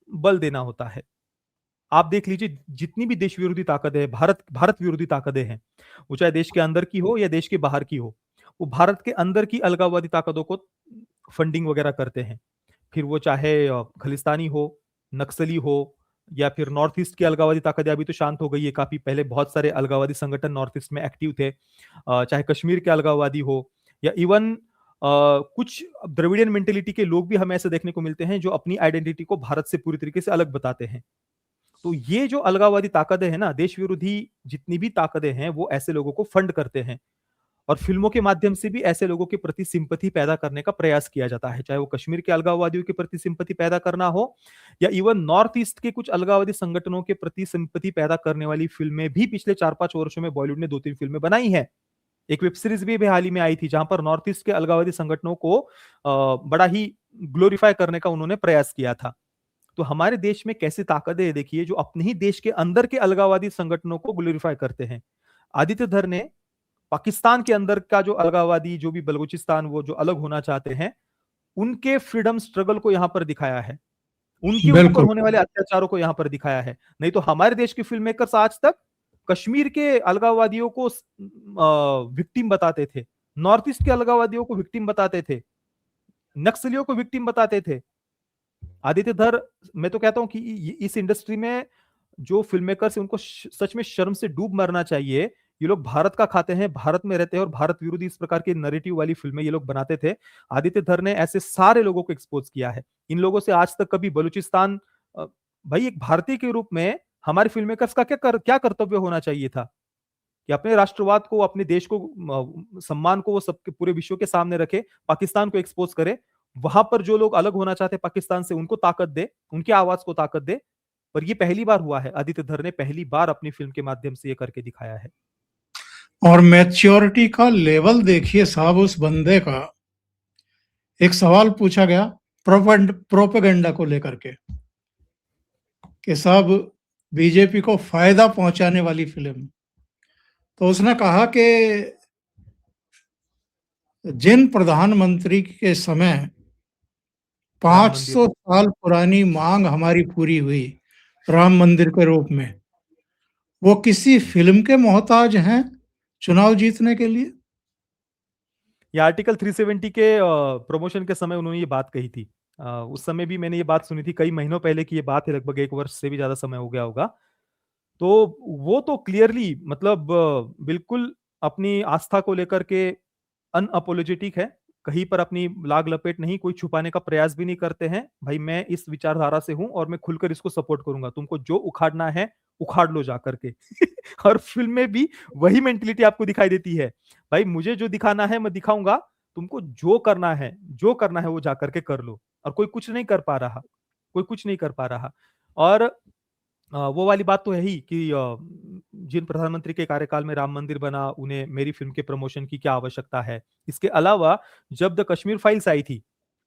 बल देना होता है। आप देख लीजिए, जितनी भी देश विरोधी ताकतें हैं, भारत विरोधी ताकतें हैं, वो चाहे देश के अंदर की हो या देश के बाहर की हो, वो भारत के अंदर की अलगाववादी ताकतों को फंडिंग वगैरह करते हैं। फिर वो चाहे खलिस्तानी हो, नक्सली हो, या फिर नॉर्थ ईस्ट की अलगाववादी ताकतें अभी तो शांत हो गई है काफ़ी, पहले बहुत सारे अलगाववादी संगठन नॉर्थ ईस्ट में एक्टिव थे। चाहे कश्मीर के अलगाववादी हो, या इवन कुछ द्रविडियन मेंटालिटी के लोग भी हमें ऐसे देखने को मिलते हैं जो अपनी आइडेंटिटी को भारत से पूरी तरीके से अलग बताते हैं। तो ये जो अलगाववादी ताकतें हैं ना, देश विरोधी जितनी भी ताकतें हैं, वो ऐसे लोगों को फंड करते हैं, और फ़िल्मों के माध्यम से भी ऐसे लोगों के प्रति सिम्पैथी पैदा करने का प्रयास किया जाता है। चाहे वो कश्मीर के अलगाववादियों के प्रति सिम्पैथी पैदा करना हो, या इवन नॉर्थ ईस्ट के कुछ अलगाववादी संगठनों के प्रति सिम्पैथी पैदा करने वाली फ़िल्में भी पिछले 4-5 वर्षों में बॉलीवुड ने 2-3 फ़िल्में बनाई हैं। एक वेब सीरीज़ भी अभी हाल ही में आई थी, जहाँ पर नॉर्थ ईस्ट के अलगाववादी संगठनों को बड़ा ही ग्लोरीफाई करने का उन्होंने प्रयास किया था। तो हमारे देश में कैसी ताकतें हैं देखिए, जो अपने ही देश के अंदर के अलगाववादी संगठनों को ग्लोरीफाई करते हैं। आदित्य धर ने पाकिस्तान के अंदर का जो अलगाववादी, जो भी बलूचिस्तान वो जो अलग होना चाहते हैं, उनके फ्रीडम स्ट्रगल को यहाँ पर दिखाया है। उनके ऊपर बिल्कुल। होने वाले अत्याचारों को यहाँ पर दिखाया है। नहीं तो हमारे देश के फ़िल्म मेकर्स आज तक कश्मीर के अलगाववादियों को विक्टिम बताते थे। नॉर्थ ईस्ट के अलगाववादियों को विक्टिम बताते थे। नक्सलियों को विक्टिम बताते थे। आदित्य धर, मैं तो कहता हूँ कि इस इंडस्ट्री में जो फ़िल्म मेकर्स हैं, उनको सच में शर्म से डूब मरना चाहिए। ये लोग भारत का खाते हैं, भारत में रहते हैं, और भारत विरोधी इस प्रकार की नैरेटिव वाली फ़िल्में ये लोग बनाते थे। आदित्य धर ने ऐसे सारे लोगों को एक्सपोज़ किया है। इन लोगों से आज तक कभी बलूचिस्तान भाई एक भारतीय के रूप में हमारे फ़िल्म मेकर्स का क्या कर्तव्य होना चाहिए था? कि अपने राष्ट्रवाद को, अपने देश को सम्मान को वो सबके पूरे विश्व के सामने रखे, पाकिस्तान को एक्सपोज़ करे। वहाँ पर जो लोग अलग होना चाहते हैं पाकिस्तान से, उनको ताकत दे, उनकी आवाज़ को ताकत दे। पर ये पहली बार हुआ है, आदित्य धर ने पहली बार अपनी फ़िल्म के माध्यम से ये करके दिखाया है। और मैच्योरिटी का लेवल देखिए साहब उस बंदे का। एक सवाल पूछा गया प्रोपेगेंडा को लेकर के कि साहब बीजेपी को फ़ायदा पहुँचाने वाली फ़िल्म। तो उसने कहा कि जिन प्रधानमंत्री के समय राम मंदिर। 500 साल पुरानी मांग हमारी पूरी हुई राम मंदिर के रूप में, वो किसी फ़िल्म के मोहताज हैं चुनाव जीतने के लिए? ये आर्टिकल 370 के प्रमोशन के समय उन्होंने ये बात कही थी। उस समय भी मैंने ये बात सुनी थी, कई महीनों पहले की ये बात है, लगभग 1 वर्ष से भी ज़्यादा समय हो गया होगा। तो वो तो क्लियरली मतलब बिल्कुल अपनी आस्था को लेकर के अनअपोलोजेटिक है। कहीं पर अपनी लाग-लपेट नहीं, कोई छुपाने का प्रयास भी नहीं करते हैं। भाई मैं इस विचारधारा से हूँ और मैं खुलकर इसको सपोर्ट करूँगा। तुमको जो उखाड़ना है, उखाड़ लो जा कर के। और फ़िल्म में भी वही मेंटालिटी आपको दिखाई देती है। भाई मुझे जो दिखाना है मैं दिखाऊँगा, तुमको जो करना है वो जा कर के कर लो। और कोई कुछ नहीं कर पा रहा, कोई कुछ नहीं कर पा रहा। और वो वाली बात तो है ही कि जिन प्रधानमंत्री के कार्यकाल में राम मंदिर बना, उन्हें मेरी फ़िल्म के प्रमोशन की क्या आवश्यकता है? इसके अलावा जब द कश्मीर फाइल्स आई थी,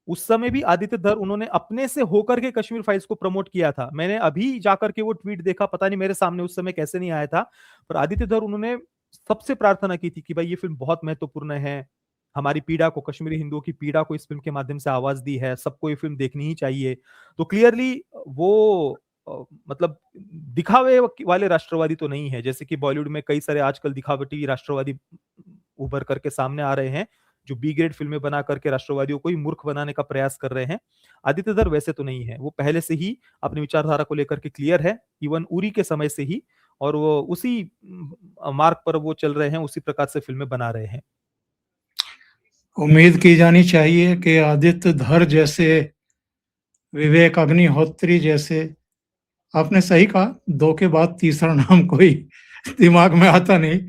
उस समय भी आदित्य धर उन्होंने अपने से होकर के कश्मीर फाइल्स को प्रमोट किया था। मैंने अभी जाकर के वो ट्वीट देखा, पता नहीं मेरे सामने उस समय कैसे नहीं आया था। पर आदित्य धर उन्होंने सबसे प्रार्थना की थी कि भाई ये फिल्म बहुत महत्वपूर्ण है, हमारी पीड़ा को, कश्मीरी हिंदुओं की पीड़ा को इस फिल्म के माध्यम से आवाज दी है, सबको ये फिल्म देखनी ही चाहिए। तो क्लियरली वो मतलब दिखावे वाले राष्ट्रवादी तो नहीं है, जैसे कि बॉलीवुड में कई सारे आजकल दिखावटी राष्ट्रवादी उभर करके सामने आ रहे हैं, जो बी ग्रेड फिल्में बना करके राष्ट्रवादियों को ही मूर्ख बनाने का प्रयास कर रहे हैं। आदित्य धर वैसे तो नहीं है, वो पहले से ही अपनी विचारधारा को लेकर के क्लियर है, इवन उरी के समय से ही, और वो उसी मार्ग पर वो चल रहे हैं, उसी प्रकार से फिल्में बना रहे हैं। उम्मीद की जानी चाहिए कि आदित्य धर जैसे, विवेक अग्निहोत्री जैसे, आपने सही कहा, 2 के बाद तीसरा नाम कोई दिमाग में आता नहीं,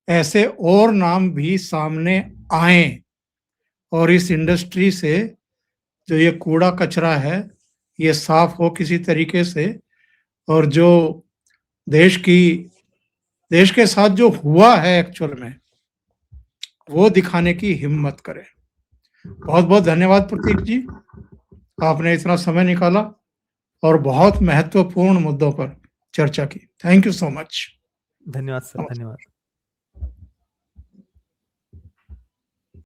ऐसे और नाम भी सामने आए और इस इंडस्ट्री से जो ये कूड़ा कचरा है ये साफ हो किसी तरीके से, और जो देश के साथ जो हुआ है एक्चुअल में वो दिखाने की हिम्मत करें। बहुत बहुत धन्यवाद प्रतीक जी, आपने इतना समय निकाला और बहुत महत्वपूर्ण मुद्दों पर चर्चा की। Thank you so much. धन्यवाद सर, धन्यवाद।